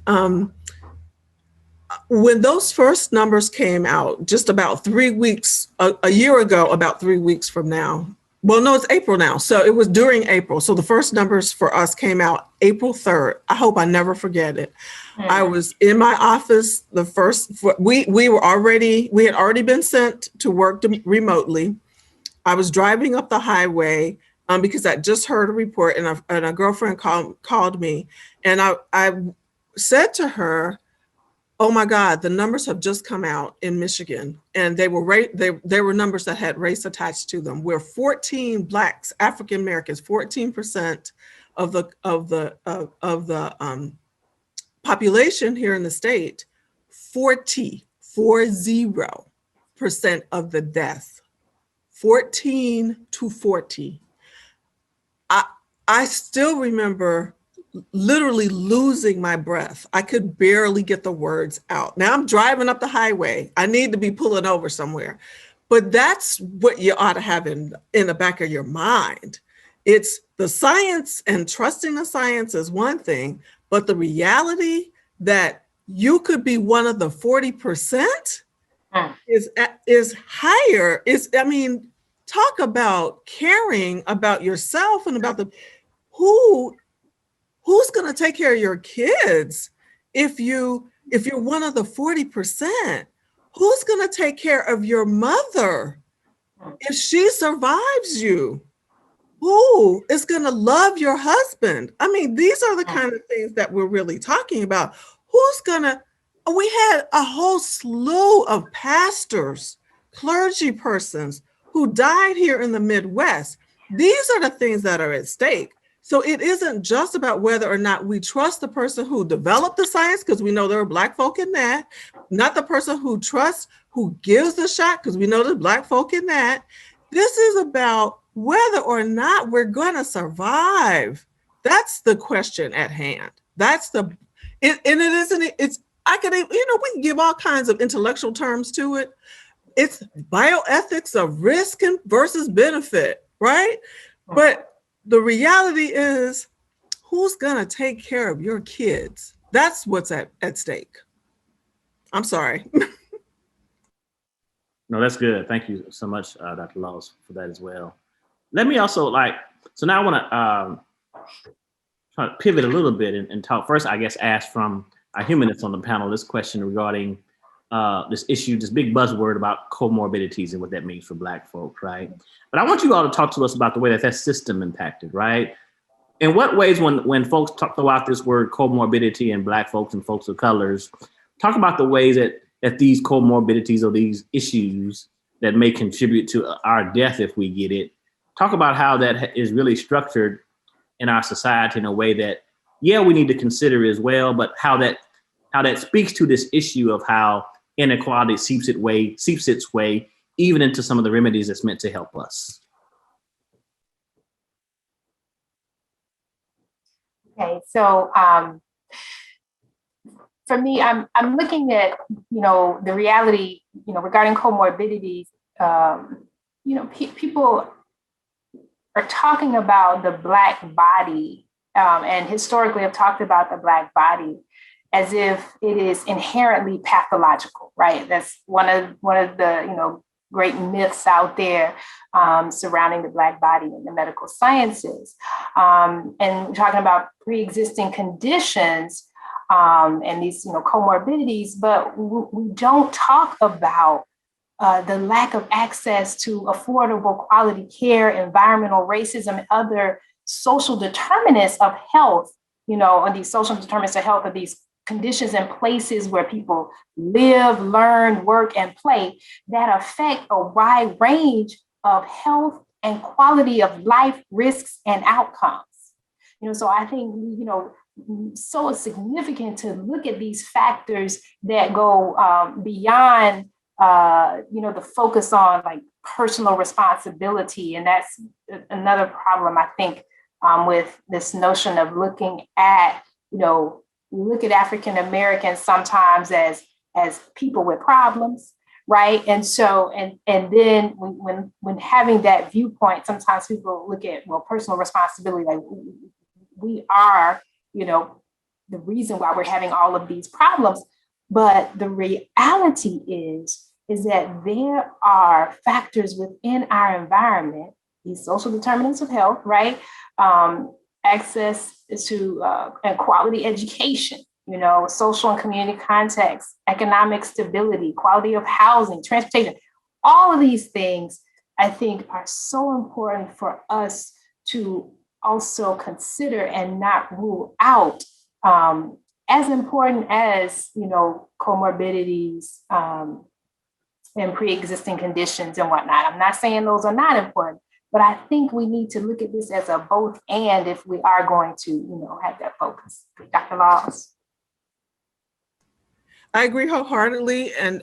when those first numbers came out, just about 3 weeks, a year ago, about 3 weeks from now, well, no, it's April now. So it was during April. So the first numbers for us came out April 3rd. I hope I never forget it. I was in my office, we had already been sent to work remotely. I was driving up the highway because I just heard a report, and a girlfriend called me, and I said to her, oh my God, the numbers have just come out in Michigan, and they were numbers that had race attached to them. We're 14 Blacks, African Americans, 14% of the population here in the state, 40% of the death, 14 to 40. I still remember literally losing my breath. I could barely get the words out. Now I'm driving up the highway. I need to be pulling over somewhere. But that's what you ought to have in the back of your mind. It's the science, and trusting the science is one thing, but the reality that you could be one of the 40% is higher. Talk about caring about yourself and about who's going to take care of your kids if you're one of the 40%? Who's going to take care of your mother if she survives you? Who is going to love your husband? I mean, these are the kind of things that we're really talking about. We had a whole slew of pastors, clergy persons who died here in the Midwest. These are the things that are at stake. So it isn't just about whether or not we trust the person who developed the science, because we know there are Black folk in that, not the person who gives the shot, because we know there's Black folk in that. This is about whether or not we're going to survive. That's the question at hand. We can give all kinds of intellectual terms to it. It's bioethics of risk versus benefit, right? But the reality is, who's going to take care of your kids? That's what's at stake. I'm sorry. No, that's good. Thank you so much, Dr. Laws, for that as well. Let me also so now I want to try to pivot a little bit and talk first, I guess, ask from our humanists on the panel this question regarding this issue, this big buzzword about comorbidities and what that means for Black folk, right? But I want you all to talk to us about the way that system impacted, right? In what ways, when folks talk about this word comorbidity and Black folks and folks of colors, talk about the ways that these comorbidities or these issues that may contribute to our death if we get it, talk about how that is really structured in our society in a way that, yeah, we need to consider as well, but how that speaks to this issue of how inequality seeps its way even into some of the remedies that's meant to help us. Okay, so for me, I'm looking at the reality regarding comorbidities. People are talking about the Black body, and historically have talked about the Black body as if it is inherently pathological, right? That's one of the great myths out there surrounding the Black body in the medical sciences, and talking about pre-existing conditions and these comorbidities, but we don't talk about the lack of access to affordable quality care, environmental racism, and other social determinants of health, on these social determinants of health, of these conditions and places where people live, learn, work, and play that affect a wide range of health and quality of life risks and outcomes. So I think, so significant to look at these factors that go beyond, the focus on like personal responsibility. And that's another problem, I think, with this notion of looking at, we look at African Americans sometimes as people with problems, right? And so, and then when having that viewpoint, sometimes people look at, personal responsibility, like we are, the reason why we're having all of these problems. But the reality is that there are factors within our environment, these social determinants of health, right? Access to and quality education, social and community context, economic stability, quality of housing, transportation, all of these things, I think, are so important for us to also consider and not rule out, as important as, comorbidities and pre-existing conditions and whatnot. I'm not saying those are not important, but I think we need to look at this as a both and if we are going to, have that focus. Dr. Laws. I agree wholeheartedly. And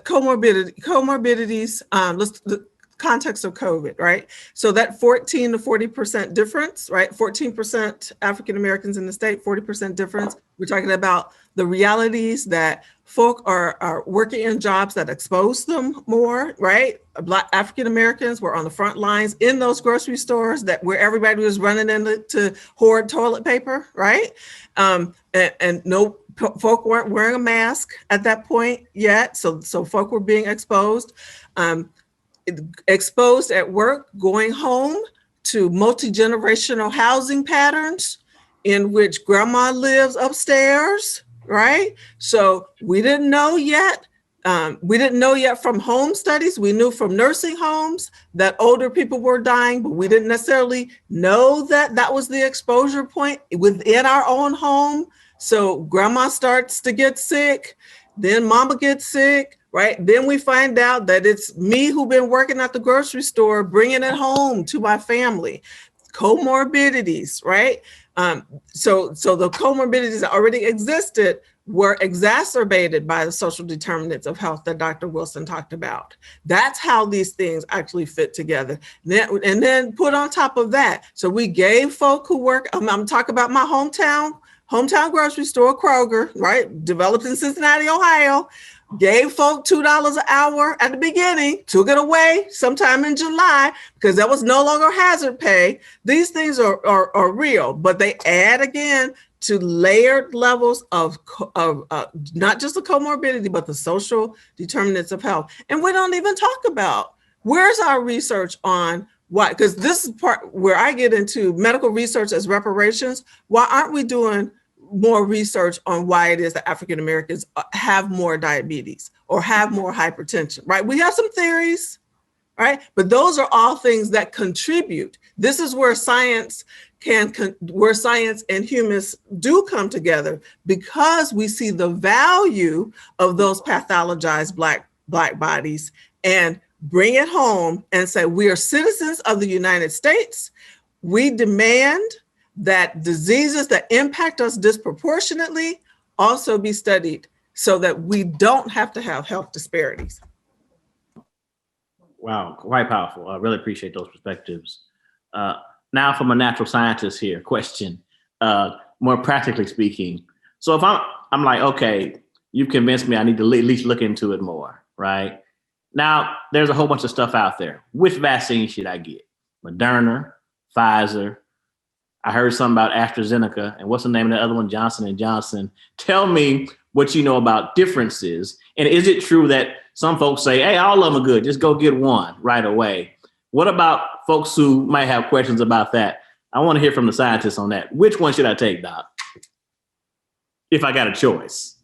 comorbidities, the context of COVID, right? So that 14 to 40% difference, right? 14% African Americans in the state, 40% difference. We're talking about the realities that folk are working in jobs that expose them more, right? Black African Americans were on the front lines in those grocery stores where everybody was running in to hoard toilet paper, right? And no, folk weren't wearing a mask at that point yet. So folk were being exposed. Exposed at work, going home to multi-generational housing patterns in which grandma lives upstairs, right? So we didn't know yet. We didn't know yet from home studies. We knew from nursing homes that older people were dying, but we didn't necessarily know that that was the exposure point within our own home. So grandma starts to get sick, then mama gets sick, right? Then we find out that it's me who've been working at the grocery store, bringing it home to my family. Comorbidities, right? So the comorbidities that already existed were exacerbated by the social determinants of health that Dr. Wilson talked about. That's how these things actually fit together. And then put on top of that, so we gave folk who work, I'm talking about my hometown grocery store, Kroger, right? Developed in Cincinnati, Ohio. Gave folk $2 an hour at the beginning, took it away sometime in July because that was no longer hazard pay. These things are real, but they add again to layered levels of not just the comorbidity, but the social determinants of health. And we don't even talk about where's our research on why, because this is part where I get into medical research as reparations. Why aren't we doing more research on why it is that African Americans have more diabetes or have more hypertension, right? We have some theories, right? But those are all things that contribute. This is where science where science and humans do come together, because we see the value of those pathologized Black bodies and bring it home and say, we are citizens of the United States. We demand that diseases that impact us disproportionately also be studied so that we don't have to have health disparities. Wow, quite powerful. I really appreciate those perspectives. Now from a natural scientist here, question, more practically speaking. So if I'm like, okay, you've convinced me I need to at least look into it more, right? Now, there's a whole bunch of stuff out there. Which vaccine should I get? Moderna, Pfizer? I heard something about AstraZeneca, and what's the name of the other one? Johnson & Johnson. Tell me what you know about differences. And is it true that some folks say, hey, all of them are good, just go get one right away? What about folks who might have questions about that? I want to hear from the scientists on that. Which one should I take, Doc? If I got a choice.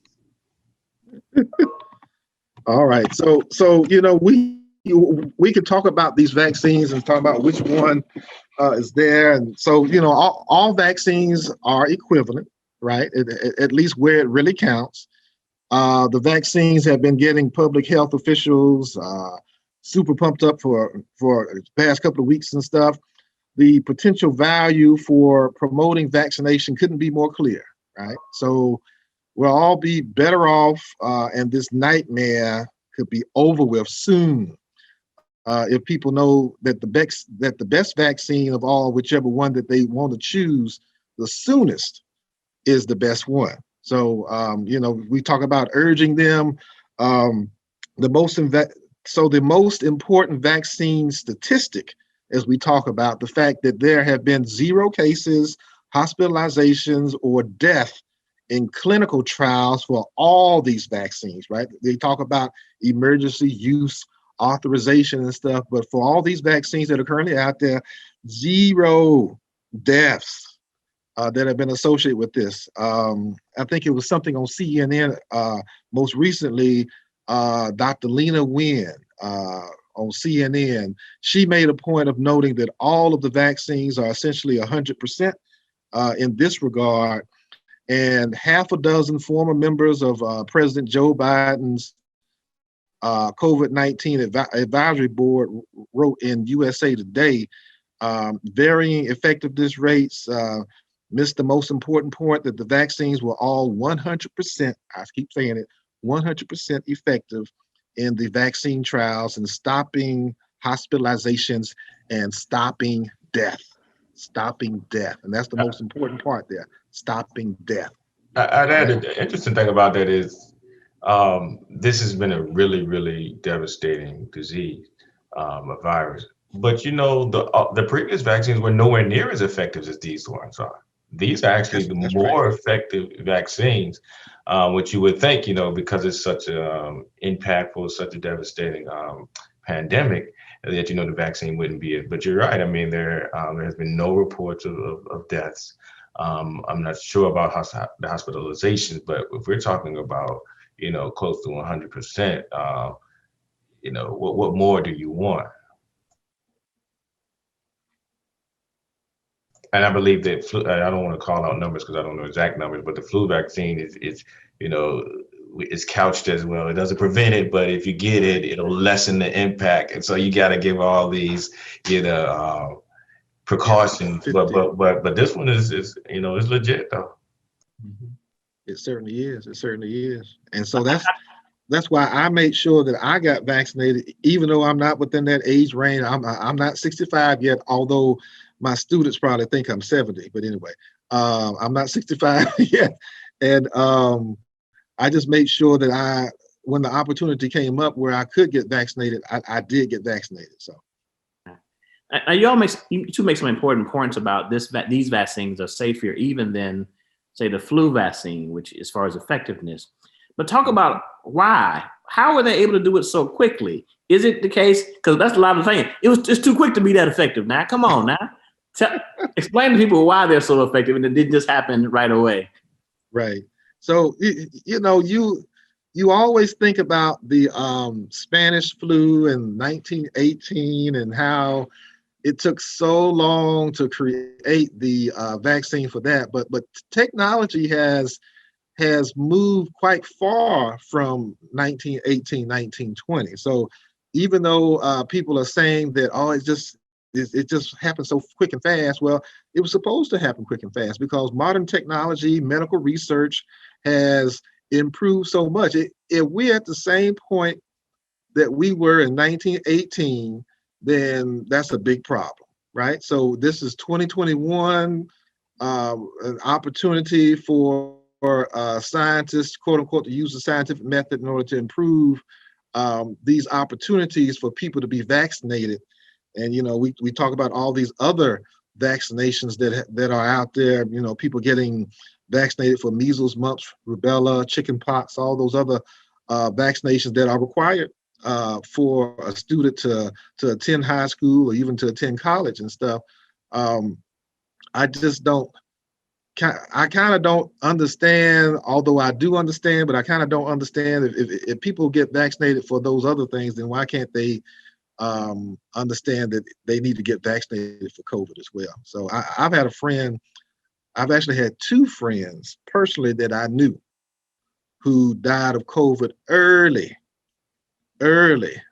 All right. So we could talk about these vaccines and talk about which one is there. And so, all vaccines are equivalent, right? At least where it really counts. The vaccines have been getting public health officials super pumped up for the past couple of weeks and stuff. The potential value for promoting vaccination couldn't be more clear, right? So we'll all be better off, and this nightmare could be over with soon. If people know that the best vaccine of all, whichever one that they want to choose, the soonest is the best one. So we talk about urging them. The most important vaccine statistic, as we talk about the fact that there have been 0 cases, hospitalizations, or death in clinical trials for all these vaccines, right? They talk about emergency use authorization and stuff, but for all these vaccines that are currently out there, 0 deaths that have been associated with this. I think it was something on CNN most recently, Dr. Lena Wen on CNN, she made a point of noting that all of the vaccines are essentially 100% in this regard. And half a dozen former members of President Joe Biden's COVID-19 advisory board wrote in USA Today, varying effectiveness rates missed the most important point, that the vaccines were all 100%, I keep saying it, 100% effective in the vaccine trials and stopping hospitalizations and stopping death. And that's the most important part there, stopping death. I'd add the interesting thing about that is this has been a really, really devastating disease, a virus. But the previous vaccines were nowhere near as effective as these ones are. These are actually the more effective vaccines, which you would think, because it's such a impactful, such a devastating pandemic, that the vaccine wouldn't be it. But you're right. I mean, there has been no reports of deaths. I'm not sure about the hospitalizations, but if we're talking about close to 100%, what more do you want? And I believe that I don't want to call out numbers because I don't know exact numbers, but the flu vaccine is couched as, well, it doesn't prevent it, but if you get it, it'll lessen the impact. And so you got to give all these, precautions. But this one is legit though. It certainly is. And so that's why I made sure that I got vaccinated, even though I'm not within that age range. I'm not 65 yet, although my students probably think I'm 70, but anyway, I'm not 65 yet. And I just made sure that when the opportunity came up where I could get vaccinated, I did get vaccinated. So. You two make some important points about these vaccines are safer even than, say, the flu vaccine, which as far as effectiveness. But talk about why. How are they able to do it so quickly? Is it the case? Because that's a lot of things. It's too quick to be that effective. Now, come on now. Explain to people why they're so effective and it didn't just happen right away. Right. So, you always think about the Spanish flu in 1918 and how it took so long to create the vaccine for that. But technology has moved quite far from 1918, 1920. So even though people are saying that, it just happened so quick and fast. Well, it was supposed to happen quick and fast because modern technology, medical research has improved so much. If we're at the same point that we were in 1918, then that's a big problem, right? So this is 2021, an opportunity for scientists, quote unquote, to use the scientific method in order to improve these opportunities for people to be vaccinated. And, we talk about all these other vaccinations that are out there, people getting vaccinated for measles, mumps, rubella, chickenpox, all those other vaccinations that are required for a student to attend high school or even to attend college and stuff. I kind of don't understand, although I do understand, but I kind of don't understand if people get vaccinated for those other things, then why can't they understand that they need to get vaccinated for COVID as well. So I've had a friend, I've actually had two friends personally that I knew who died of COVID early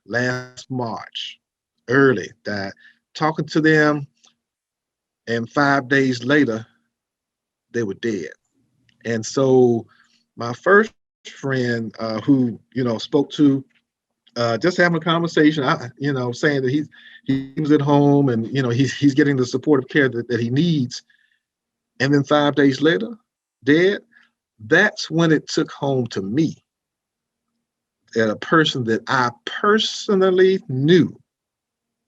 last March, died. Talking to them, and 5 days later, they were dead. And so my first friend who, spoke to, just having a conversation, saying that he was at home and, he's getting the supportive care that he needs. And then 5 days later, dead. That's when it took home to me that a person that I personally knew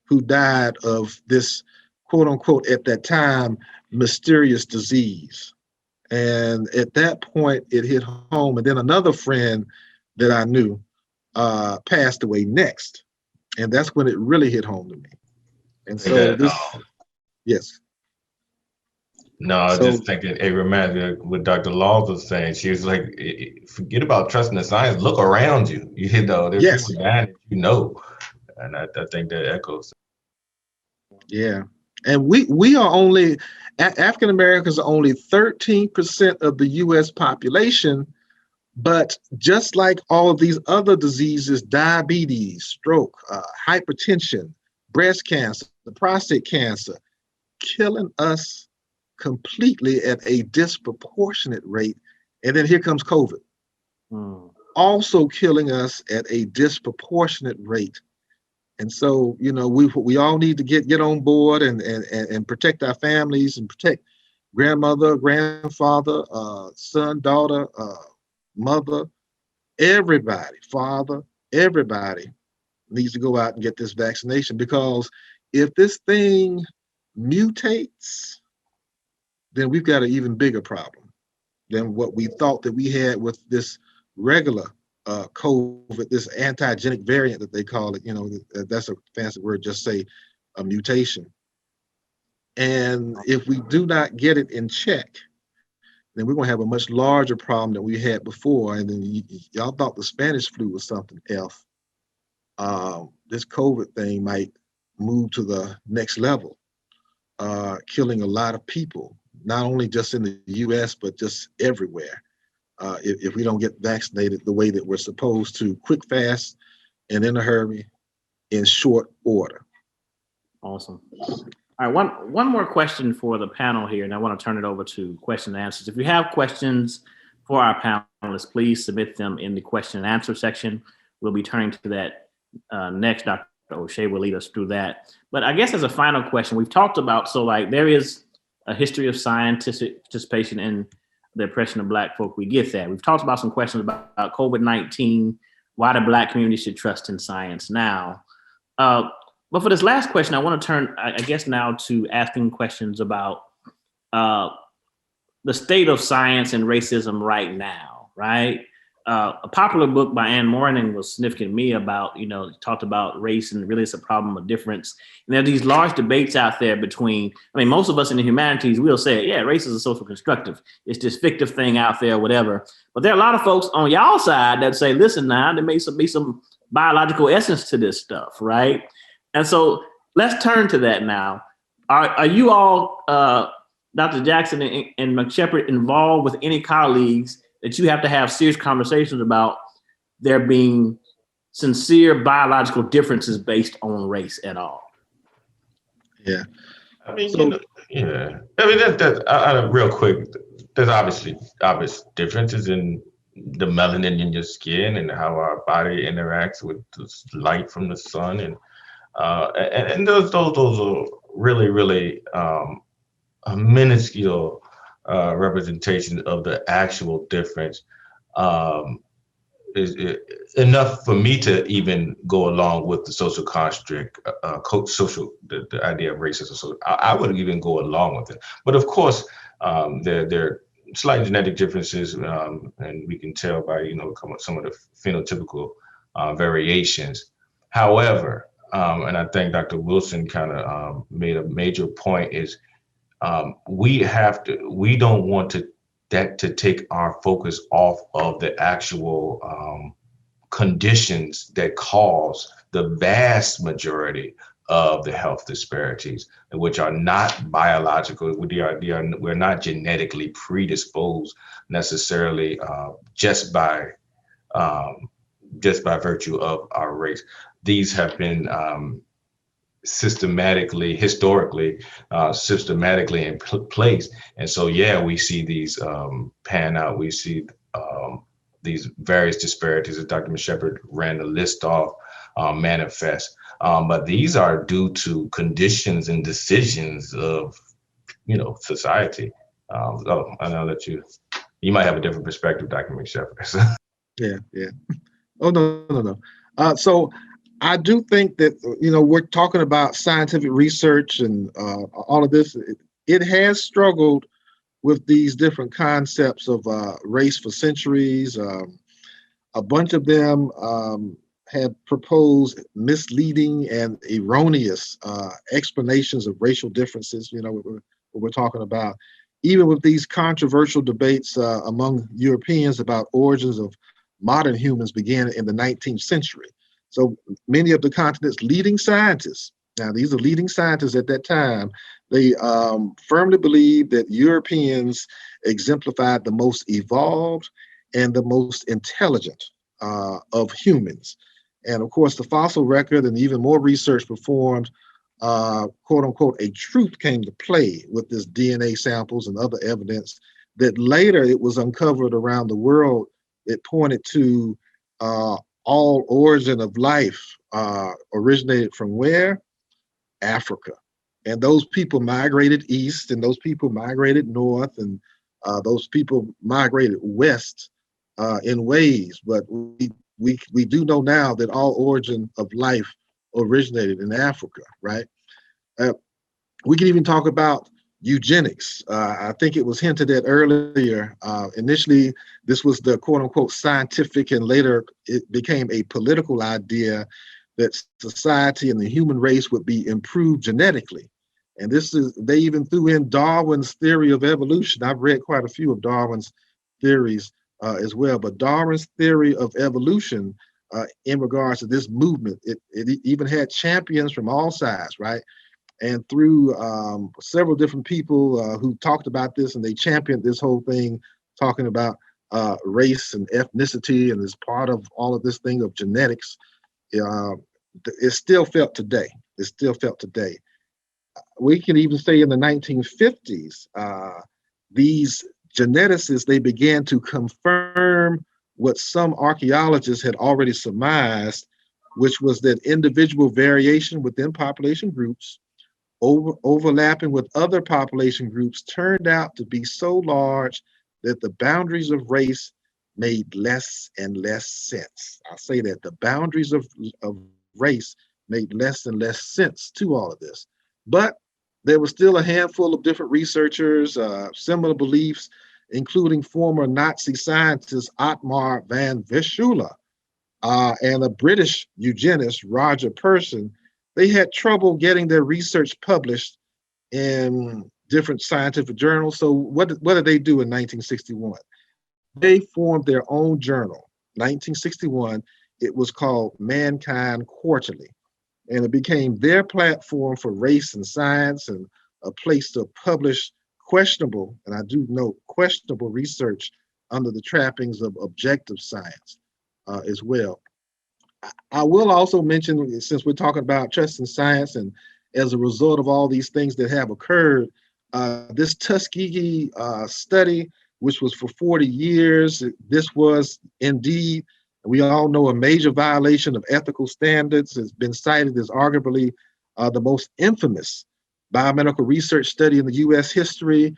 who died of this, quote unquote, at that time, mysterious disease. And at that point, it hit home. And then another friend that I knew passed away next. And that's when it really hit home to me. And so yes. No, I was just thinking, it reminds me of what Dr. Laws was saying. She was like, forget about trusting the science, look around you. There's Yes. people dying that and I think that echoes. Yeah. And we are only, African Americans are only 13% of the US population, but just like all of these other diseases, diabetes, stroke, hypertension, breast cancer, the prostate cancer, killing us completely at a disproportionate rate. And then here comes COVID, also killing us at a disproportionate rate. And so, we all need to get on board and protect our families and protect grandmother, grandfather, son, daughter, mother, everybody, father, everybody needs to go out and get this vaccination, because if this thing mutates, then we've got an even bigger problem than what we thought that we had with this regular COVID, this antigenic variant that they call it. That's a fancy word, just say a mutation. And if we do not get it in check, then we're going to have a much larger problem than we had before. And then y'all thought the Spanish flu was something else. This COVID thing might move to the next level, killing a lot of people, not only just in the US, but just everywhere. If we don't get vaccinated the way that we're supposed to, quick, fast, and in a hurry, in short order. Awesome. All right, one more question for the panel here, and I want to turn it over to question and answers. If you have questions for our panelists, please submit them in the question and answer section. We'll be turning to that next. Dr. O'Shea will lead us through that. But I guess as a final question, we've talked about, there is a history of scientific participation in the oppression of Black folk. We get that. We've talked about some questions about COVID-19, why the Black community should trust in science now. But for this last question, I want to turn, I guess, now to asking questions about the state of science and racism right now, right? A popular book by Anne Morening was Significant Me about, talked about race and really it's a problem of difference. And there are these large debates out there between, most of us in the humanities, we'll say, yeah, race is a social constructive. It's this fictive thing out there, whatever. But there are a lot of folks on y'all side that say, listen now, there may be some biological essence to this stuff, right? And so let's turn to that now. Are you all, Dr. Jackson and McShepard, involved with any colleagues that you have to have serious conversations about there being sincere biological differences based on race at all? Yeah. Real quick, there's obvious differences in the melanin in your skin and how our body interacts with the light from the sun, and those are really a minuscule representation of the actual difference. Is enough for me to even go along with the social construct, the idea of racism. So I would even go along with it. But of course, there are slight genetic differences, and we can tell by some of the phenotypical variations. However, and I think Dr. Wilson kind of made a major point is we don't want that to take our focus off of the actual conditions that cause the vast majority of the health disparities, which are not biological. We're not genetically predisposed necessarily just by virtue of our race. These have been systematically in place. And so, yeah, we see these pan out. We see these various disparities that Dr. Shepard ran the list off manifest. But these are due to conditions and decisions of, society. So I know that you might have a different perspective, Dr. McShepard. Yeah. Oh, no. So I do think that, we're talking about scientific research and all of this. It has struggled with these different concepts of race for centuries. A bunch of them have proposed misleading and erroneous explanations of racial differences, what we're talking about. Even with these controversial debates among Europeans about origins of modern humans began in the 19th century. So many of the continent's leading scientists, now these are leading scientists at that time, they firmly believed that Europeans exemplified the most evolved and the most intelligent of humans. And of course, the fossil record and even more research performed, quote unquote, a truth came to play with this DNA samples and other evidence that later it was uncovered around the world. It pointed to all origin of life originated from where? Africa. And those people migrated east, and those people migrated north, and those people migrated west in ways. But we do know now that all origin of life originated in Africa, right? We can even talk about eugenics. I think it was hinted at earlier. Initially, this was the quote unquote scientific, and later it became a political idea that society and the human race would be improved genetically. And they even threw in Darwin's theory of evolution. I've read quite a few of Darwin's theories as well, but Darwin's theory of evolution in regards to this movement, it even had champions from all sides, right? And through several different people who talked about this, and they championed this whole thing, talking about race and ethnicity, and as part of all of this thing of genetics, it's still felt today. It's still felt today. We can even say in the 1950s, these geneticists, they began to confirm what some archaeologists had already surmised, which was that individual variation within population groups overlapping with other population groups turned out to be so large that the boundaries of race made less and less sense. I'll say that the boundaries of race made less and less sense to all of this. But there was still a handful of different researchers, similar beliefs, including former Nazi scientist Otmar van Vistula and a British eugenist, Roger Persson. They had trouble getting their research published in different scientific journals. So what did they do in 1961? They formed their own journal. 1961, it was called Mankind Quarterly. And it became their platform for race and science, and a place to publish questionable, and I do note questionable research under the trappings of objective science as well. I will also mention, since we're talking about trust in science, and as a result of all these things that have occurred, this Tuskegee study, which was for 40 years, this was indeed, we all know, a major violation of ethical standards. Has been cited as arguably the most infamous biomedical research study in the US history.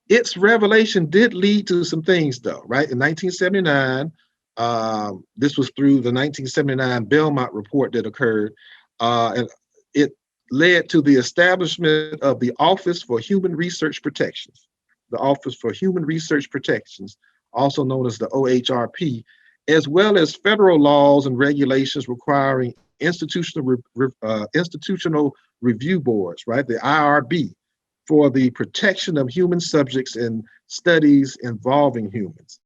Its revelation did lead to some things though, right? In 1979, this was through the 1979 Belmont report that occurred, and it led to the establishment of the Office for Human Research Protections, the Office for Human Research Protections, also known as the OHRP, as well as federal laws and regulations requiring institutional review boards, right? The IRB, for the protection of human subjects in studies involving humans.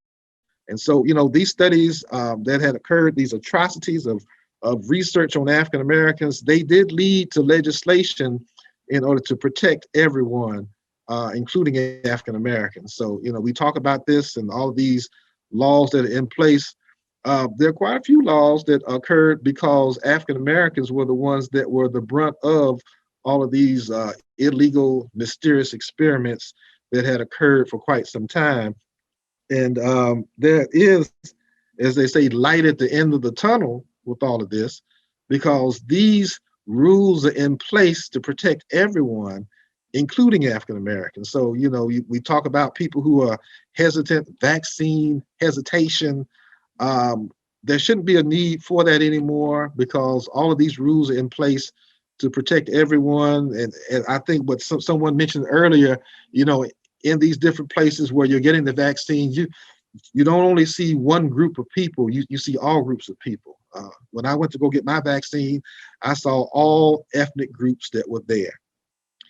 And so, these studies that had occurred, these atrocities of of research on African Americans, they did lead to legislation in order to protect everyone, including African Americans. So, we talk about this and all of these laws that are in place. There are quite a few laws that occurred because African Americans were the ones that were the brunt of all of these illegal, mysterious experiments that had occurred for quite some time. And there is, as they say, light at the end of the tunnel with all of this, because these rules are in place to protect everyone, including African Americans. So, we talk about people who are hesitant, vaccine hesitation. There shouldn't be a need for that anymore because all of these rules are in place to protect everyone. And I think what someone mentioned earlier, in these different places where you're getting the vaccine, you don't only see one group of people, you see all groups of people. When I went to go get my vaccine, I saw all ethnic groups that were there,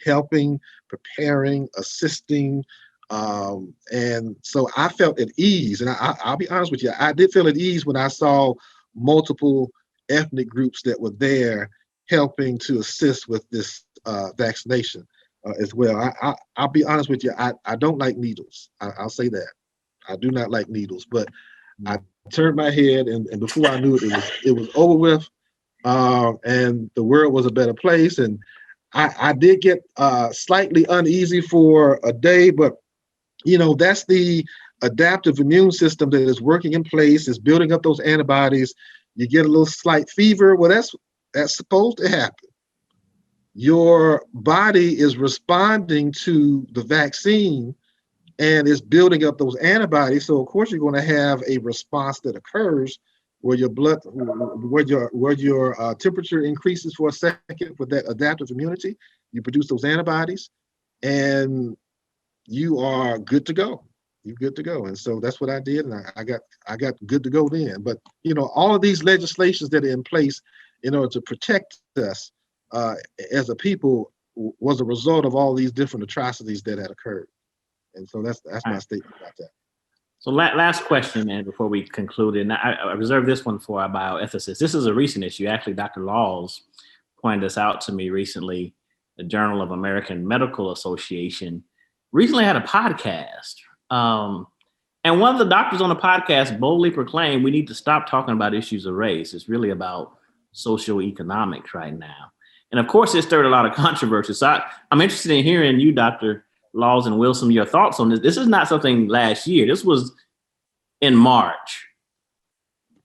helping, preparing, assisting. And so I felt at ease. And I'll be honest with you, I did feel at ease when I saw multiple ethnic groups that were there helping to assist with this vaccination as well. I'll be honest with you, I don't like needles. I'll say that. I do not like needles, but I turned my head and before I knew it was over with, and the world was a better place. And I did get slightly uneasy for a day, but that's the adaptive immune system that is working in place, is building up those antibodies. You get a little slight fever. Well, that's supposed to happen. Your body is responding to the vaccine and is building up those antibodies. So of course you're going to have a response that occurs where your temperature increases for a second with that adaptive immunity. You produce those antibodies, and you are good to go. You're good to go. And so that's what I did, and I got good to go then. But all of these legislations that are in place in order to protect us as a people was a result of all these different atrocities that had occurred. And so that's my statement about that. So last question, man, before we conclude. And I reserve this one for our bioethicist. This is a recent issue. Actually, Dr. Laws pointed this out to me recently. The Journal of American Medical Association recently had a podcast. And one of the doctors on the podcast boldly proclaimed we need to stop talking about issues of race. It's really about socioeconomics right now. And of course, it stirred a lot of controversy. So I'm interested in hearing you, Dr. Laws and Wilson, your thoughts on this. This is not something last year. This was in March.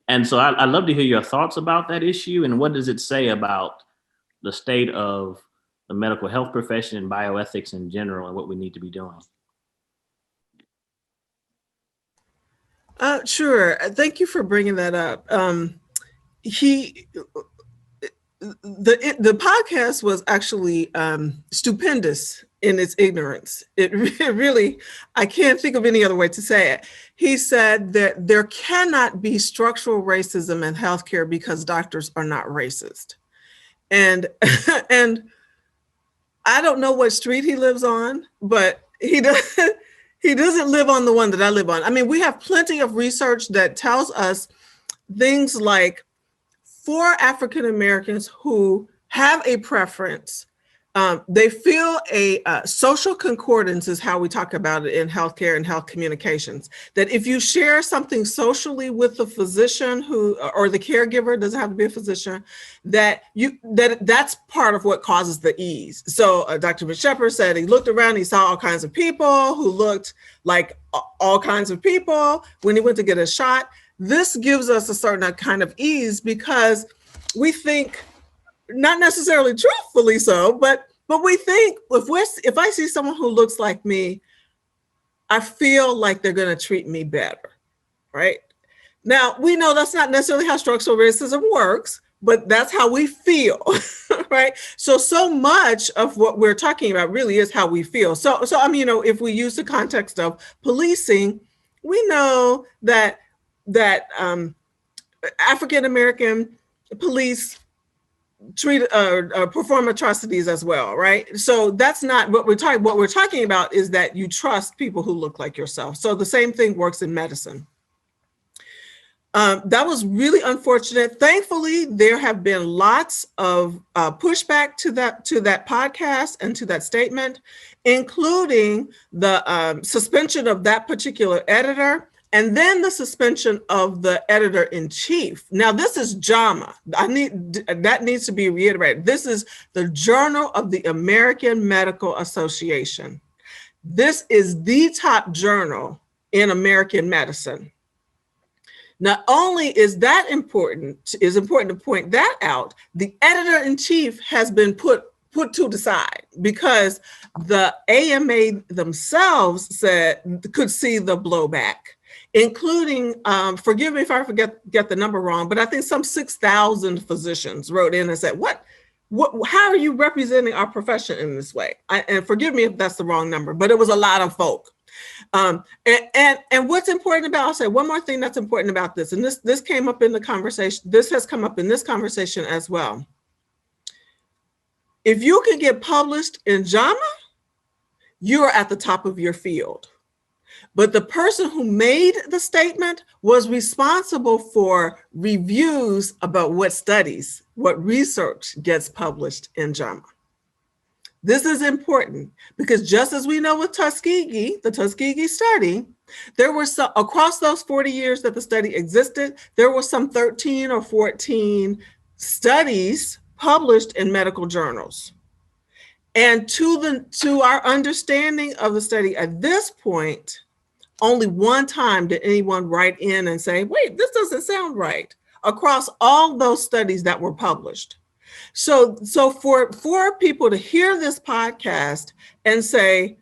And so I'd love to hear your thoughts about that issue and what does it say about the state of the medical health profession and bioethics in general and what we need to be doing. Sure. Thank you for bringing that up. The podcast was actually stupendous in its ignorance. It really, I can't think of any other way to say it. He said that there cannot be structural racism in healthcare because doctors are not racist. And I don't know what street he lives on, but he doesn't live on the one that I live on. I mean, we have plenty of research that tells us things like for African Americans who have a preference, they feel a social concordance is how we talk about it in healthcare and health communications. That if you share something socially with the physician or the caregiver, doesn't have to be a physician, that's part of what causes the ease. So Dr. Shepard said he looked around, he saw all kinds of people who looked like all kinds of people when he went to get a shot. This gives us a certain kind of ease because we think, not necessarily truthfully so, but we think if I see someone who looks like me, I feel like they're going to treat me better, right? Now, we know that's not necessarily how structural racism works, but that's how we feel, right? So much of what we're talking about really is how we feel. So I mean, if we use the context of policing, we know that African American police perform atrocities as well, right? So that's not what we're talking. What we're talking about is that you trust people who look like yourself. So the same thing works in medicine. That was really unfortunate. Thankfully, there have been lots of pushback to that podcast and to that statement, including the suspension of that particular editor, and then the suspension of the editor-in-chief. Now, this is JAMA. That needs to be reiterated. This is the Journal of the American Medical Association. This is the top journal in American medicine. Not only is that important to point that out, the editor-in-chief has been put to the side because the AMA themselves could see the blowback, including, forgive me if I get the number wrong, but I think some 6,000 physicians wrote in and said, how are you representing our profession in this way? And forgive me if that's the wrong number, but it was a lot of folk. And what's important about, I'll say one more thing that's important about this, and this came up in the conversation, this has come up in this conversation as well. If you can get published in JAMA, you're at the top of your field. But the person who made the statement was responsible for reviews about what studies, what research gets published in JAMA. This is important because just as we know with Tuskegee, the Tuskegee study, there were some, across those 40 years that the study existed, there were some 13 or 14 studies published in medical journals. And to our understanding of the study at this point, only one time did anyone write in and say, wait, this doesn't sound right, across all those studies that were published. So for people to hear this podcast and say,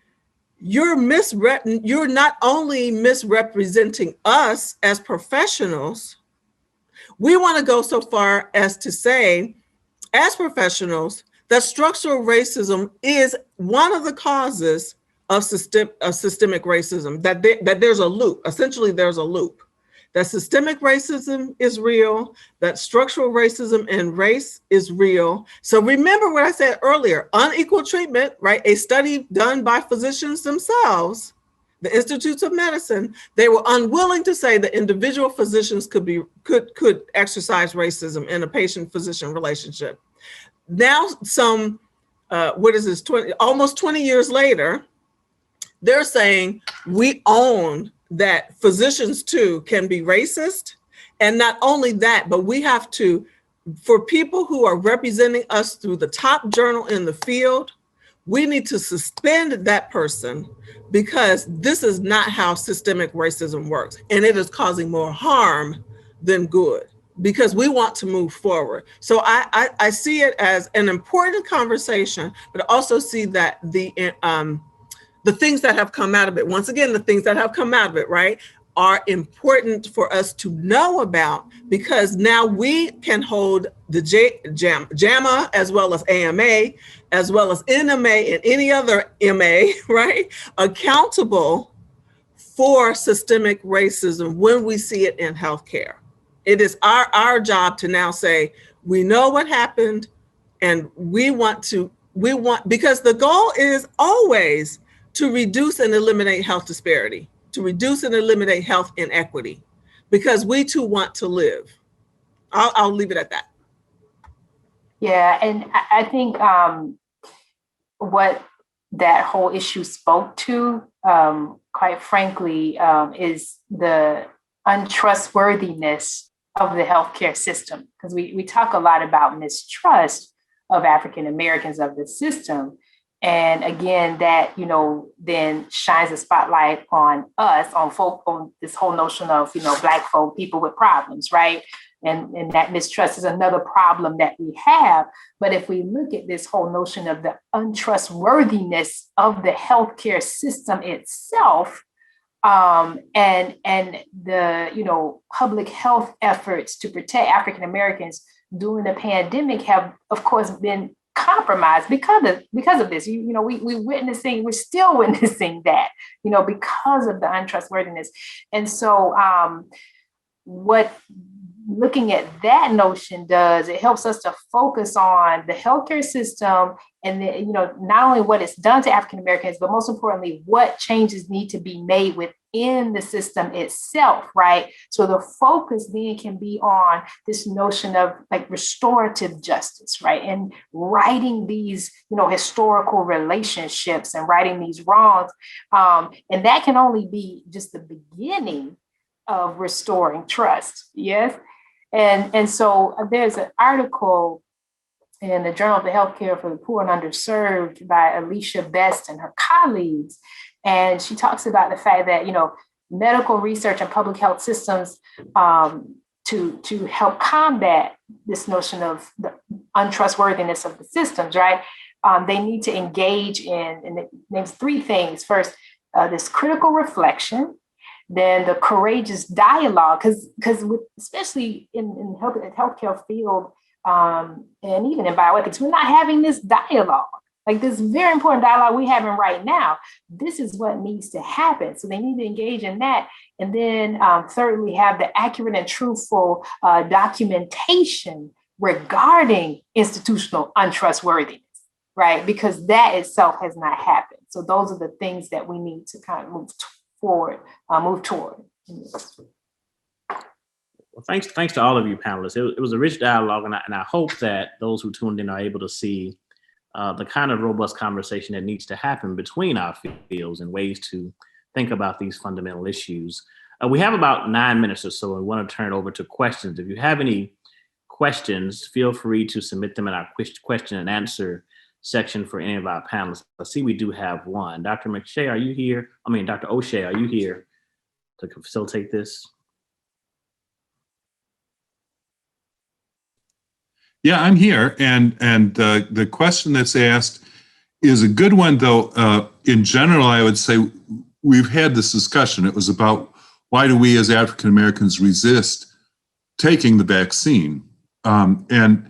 you're not only misrepresenting us as professionals, we want to go so far as to say, as professionals, that structural racism is one of the causes of systemic racism, that there's a loop. Essentially, there's a loop. That systemic racism is real, that structural racism and race is real. So remember what I said earlier, unequal treatment, right? A study done by physicians themselves, the Institutes of Medicine, they were unwilling to say that individual physicians could exercise racism in a patient-physician relationship. Now, almost 20 years later, they're saying we own that physicians too can be racist. And not only that, but we have to, for people who are representing us through the top journal in the field, we need to suspend that person because this is not how systemic racism works. And it is causing more harm than good because we want to move forward. So I see it as an important conversation, but also see that the things that have come out of it, once again, the things that have come out of it, right, are important for us to know about because now we can hold the JAMA as well as AMA, as well as NMA and any other MA, right, accountable for systemic racism when we see it in healthcare. It is our job to now say, we know what happened and we want, because the goal is always to reduce and eliminate health disparity, to reduce and eliminate health inequity, because we too want to live. I'll leave it at that. Yeah, and I think what that whole issue spoke to, quite frankly, is the untrustworthiness of the healthcare system. Because we talk a lot about mistrust of African Americans of the system. And again, that, then shines a spotlight on us, on this whole notion of, Black folk, people with problems, right? And that mistrust is another problem that we have. But if we look at this whole notion of the untrustworthiness of the healthcare system itself, and the, public health efforts to protect African Americans during the pandemic have, of course, been compromised because of this. We're still witnessing that, because of the untrustworthiness. And so what looking at that notion does, it helps us to focus on the healthcare system and not only what it's done to African Americans, but most importantly, what changes need to be made in the system itself, right? So the focus then can be on this notion of like restorative justice, right? And righting these, historical relationships and righting these wrongs. And that can only be just the beginning of restoring trust, yes? And so there's an article in the Journal of the Healthcare for the Poor and Underserved by Alicia Best and her colleagues. And she talks about the fact that, medical research and public health systems to help combat this notion of the untrustworthiness of the systems, right? They need to engage in, and it names three things. First, this critical reflection, then the courageous dialogue, because especially in healthcare field, and even in bioethics, we're not having this dialogue. Like this very important dialogue we're having right now. This is what needs to happen. So they need to engage in that. And then thirdly, have the accurate and truthful documentation regarding institutional untrustworthiness, right? Because that itself has not happened. So those are the things that we need to kind of move toward. Well, thanks to all of you panelists. It was a rich dialogue, and I hope that those who tuned in are able to see the kind of robust conversation that needs to happen between our fields and ways to think about these fundamental issues. We have about 9 minutes or so, and we want to turn it over to questions. If you have any questions, feel free to submit them in our question and answer section for any of our panelists. I see we do have one. Dr. McShay, are you here? Dr. O'Shea, are you here to facilitate this? Yeah, I'm here, and the question that's asked is a good one, though. In general, I would say we've had this discussion. It was about why do we as African Americans resist taking the vaccine? And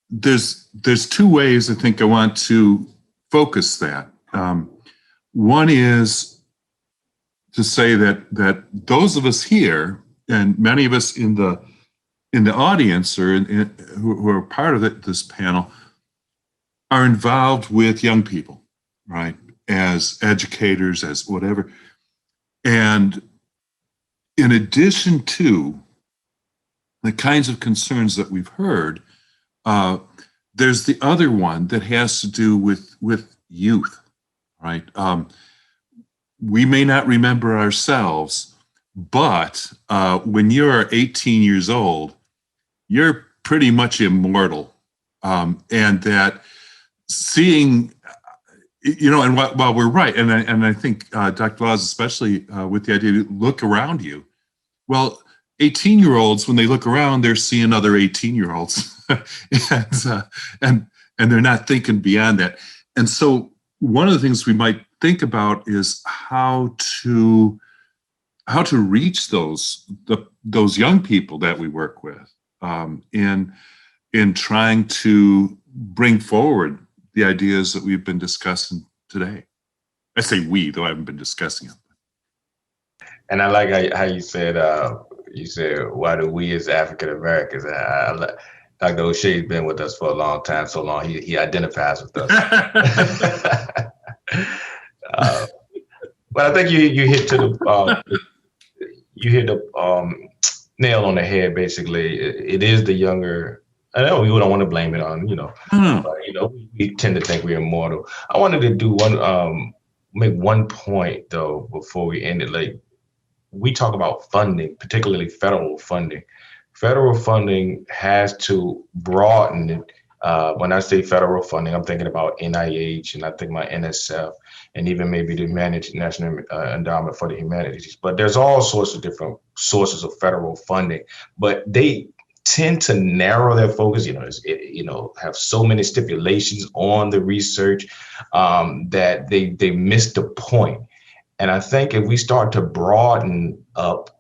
there's two ways I think I want to focus that. One is to say that those of us here, and many of us in the audience or who are part of this panel, are involved with young people, right? As educators, as whatever. And in addition to the kinds of concerns that we've heard, there's the other one that has to do with youth, right? We may not remember ourselves, but when you're 18 years old, you're pretty much immortal. And that seeing, and while we're right, and I think Dr. Laws, especially with the idea to look around you, well, 18-year-olds, when they look around, they're seeing other 18-year-olds, and they're not thinking beyond that. And so one of the things we might think about is how to reach those young people that we work with in trying to bring forward the ideas that we've been discussing today. I say we, though I haven't been discussing them. And I like how you said, why do we as African Americans? Dr. O'Shea's been with us for a long time, so long he identifies with us. But I think you hit the nail on the head. Basically, it is the younger. I know we don't want to blame it on but, we tend to think we're immortal. I wanted to make one point though before we end it. Like, we talk about funding, particularly federal funding. Federal funding has to broaden it. When I say federal funding, I'm thinking about NIH, and I think about NSF, and even maybe the National Endowment for the Humanities. But there's all sorts of different sources of federal funding, but they tend to narrow their focus. Have so many stipulations on the research that they miss the point. And I think if we start to broaden up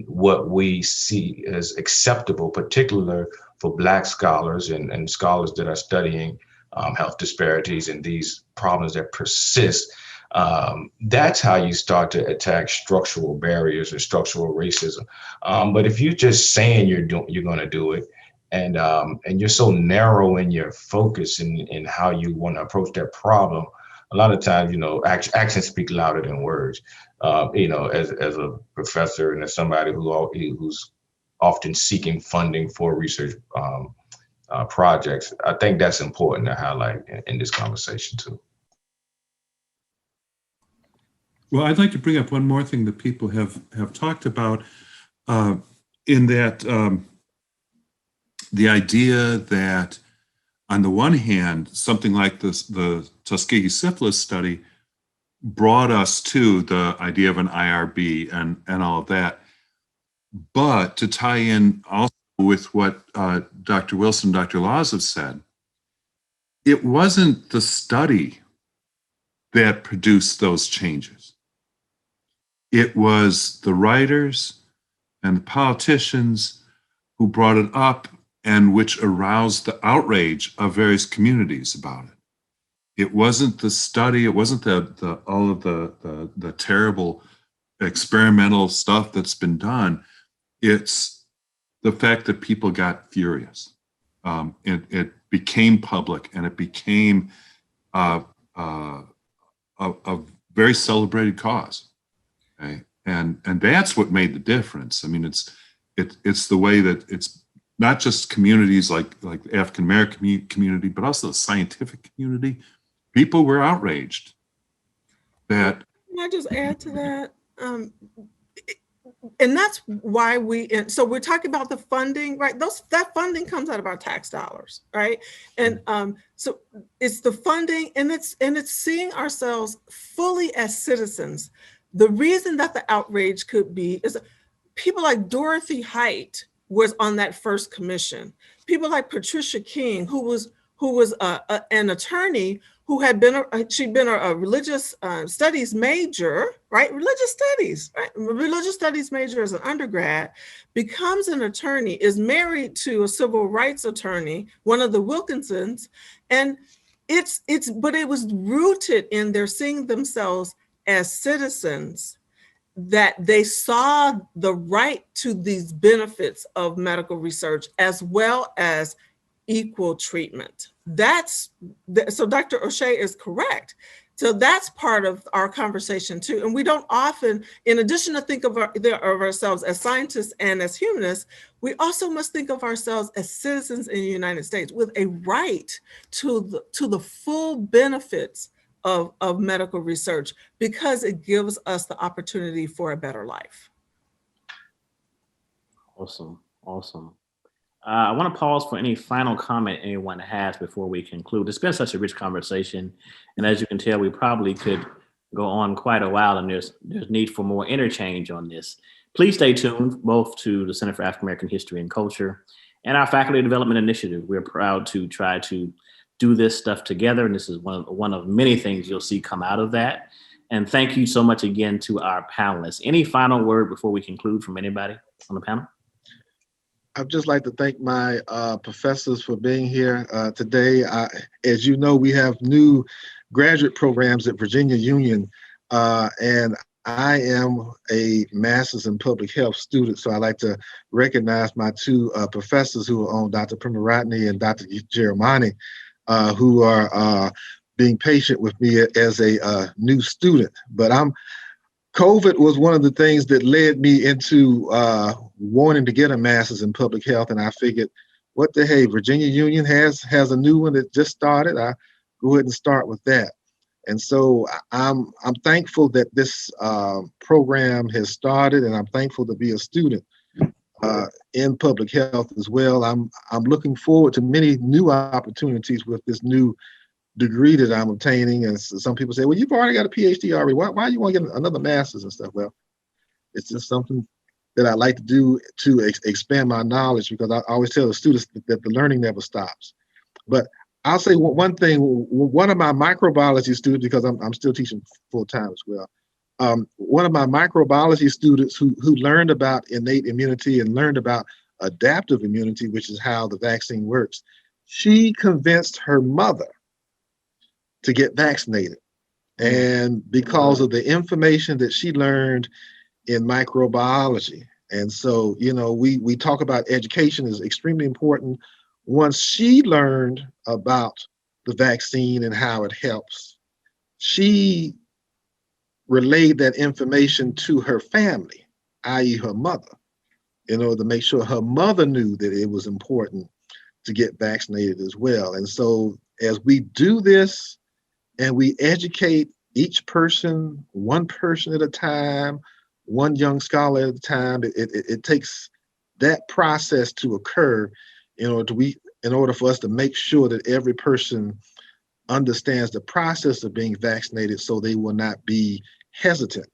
what we see as acceptable, particularly for Black scholars and scholars that are studying health disparities and these problems that persist, that's how you start to attack structural barriers or structural racism. But if you're just saying you're going to do it, and you're so narrow in your focus in how you want to approach that problem, a lot of times, actions speak louder than words. as a professor and as somebody who's often seeking funding for research projects, I think that's important to highlight in this conversation too. Well, I'd like to bring up one more thing that people have talked about, in that the idea that, on the one hand, something like the Tuskegee syphilis study brought us to the idea of an IRB and all of that. But to tie in also with what Dr. Wilson, Dr. Laws have said, it wasn't the study that produced those changes. It was the writers and the politicians who brought it up and which aroused the outrage of various communities about it. It wasn't the study, it wasn't all of the terrible experimental stuff that's been done. It's the fact that people got furious. It became public, and it became a very celebrated cause. Okay? And that's what made the difference. I mean, it's the way that it's not just communities like the African American community, but also the scientific community. People were outraged that. Can I just add to that? And that's why so we're talking about the funding, right? That funding comes out of our tax dollars, right? And so it's the funding, and it's seeing ourselves fully as citizens. The reason that the outrage could be is people like Dorothy Height was on that first commission. People like Patricia King, who was an attorney who had been she'd been a religious studies major, right? Religious studies major as an undergrad, becomes an attorney, is married to a civil rights attorney, one of the Wilkinsons, and but it was rooted in their seeing themselves as citizens, that they saw the right to these benefits of medical research as well as equal treatment. So Dr. O'Shea is correct. So that's part of our conversation too. And we don't often, in addition to think of ourselves as scientists and as humanists, we also must think of ourselves as citizens in the United States with a right to the full benefits of medical research, because it gives us the opportunity for a better life. Awesome. I want to pause for any final comment anyone has before we conclude. It's been such a rich conversation, and as you can tell, we probably could go on quite a while, and there's need for more interchange on this. Please stay tuned both to the Center for African American History and Culture and our Faculty Development Initiative. We're proud to try to do this stuff together, and this is one of many things you'll see come out of that. And thank you so much again to our panelists. Any final word before we conclude from anybody on the panel? I'd just like to thank my professors for being here today. As you know, we have new graduate programs at Virginia Union, and I am a master's in public health student, so I'd like to recognize my two professors who are on, Dr. Primaratne and Dr. Jeremani, who are being patient with me as a new student. But COVID was one of the things that led me into wanting to get a master's in public health, and I figured, what the hey, Virginia Union has a new one that just started. I go ahead and start with that. And so I'm thankful that this program has started, and I'm thankful to be a student in public health as well. I'm looking forward to many new opportunities with this new degree that I'm obtaining. And some people say, well, you've already got a PhD already. Why do you want to get another master's and stuff? Well, it's just something that I like to do to expand my knowledge, because I always tell the students that the learning never stops. But I'll say one thing, one of my microbiology students, because I'm still teaching full time as well. One of my microbiology students who learned about innate immunity and learned about adaptive immunity, which is how the vaccine works, she convinced her mother to get vaccinated. And because of the information that she learned in microbiology. And so, we talk about education is extremely important. Once she learned about the vaccine and how it helps, she relayed that information to her family, i.e. her mother, in order to make sure her mother knew that it was important to get vaccinated as well. And so as we do this and we educate each person, one person at a time, one young scholar at a time, it takes that process to occur in order for us to make sure that every person understands the process of being vaccinated so they will not be hesitant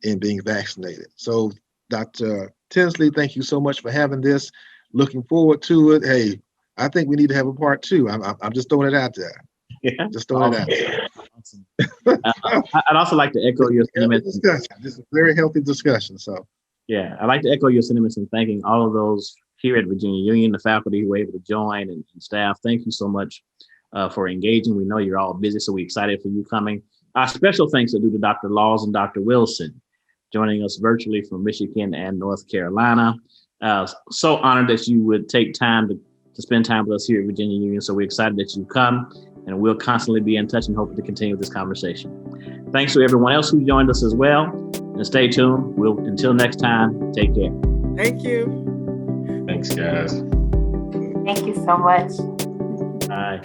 in being vaccinated. So Dr. Tinsley, thank you so much for having this. Looking forward to it. Hey, I think we need to have a part 2. I'm just throwing it out there. Yeah. Just throwing it out there. Awesome. I'd also like to echo your sentiments. This is a very healthy discussion. So Yeah, I'd like to echo your sentiments in thanking all of those here at Virginia Union, the faculty who were able to join, and staff. Thank you so much for engaging. We know you're all busy, so we're excited for you coming. Our special thanks are due to Dr. Laws and Dr. Wilson, joining us virtually from Michigan and North Carolina. So honored that you would take time to spend time with us here at Virginia Union. So we're excited that you come, and we'll constantly be in touch and hope to continue this conversation. Thanks to everyone else who joined us as well. And stay tuned. Until next time, take care. Thank you. Thanks, guys. Thank you so much. Bye.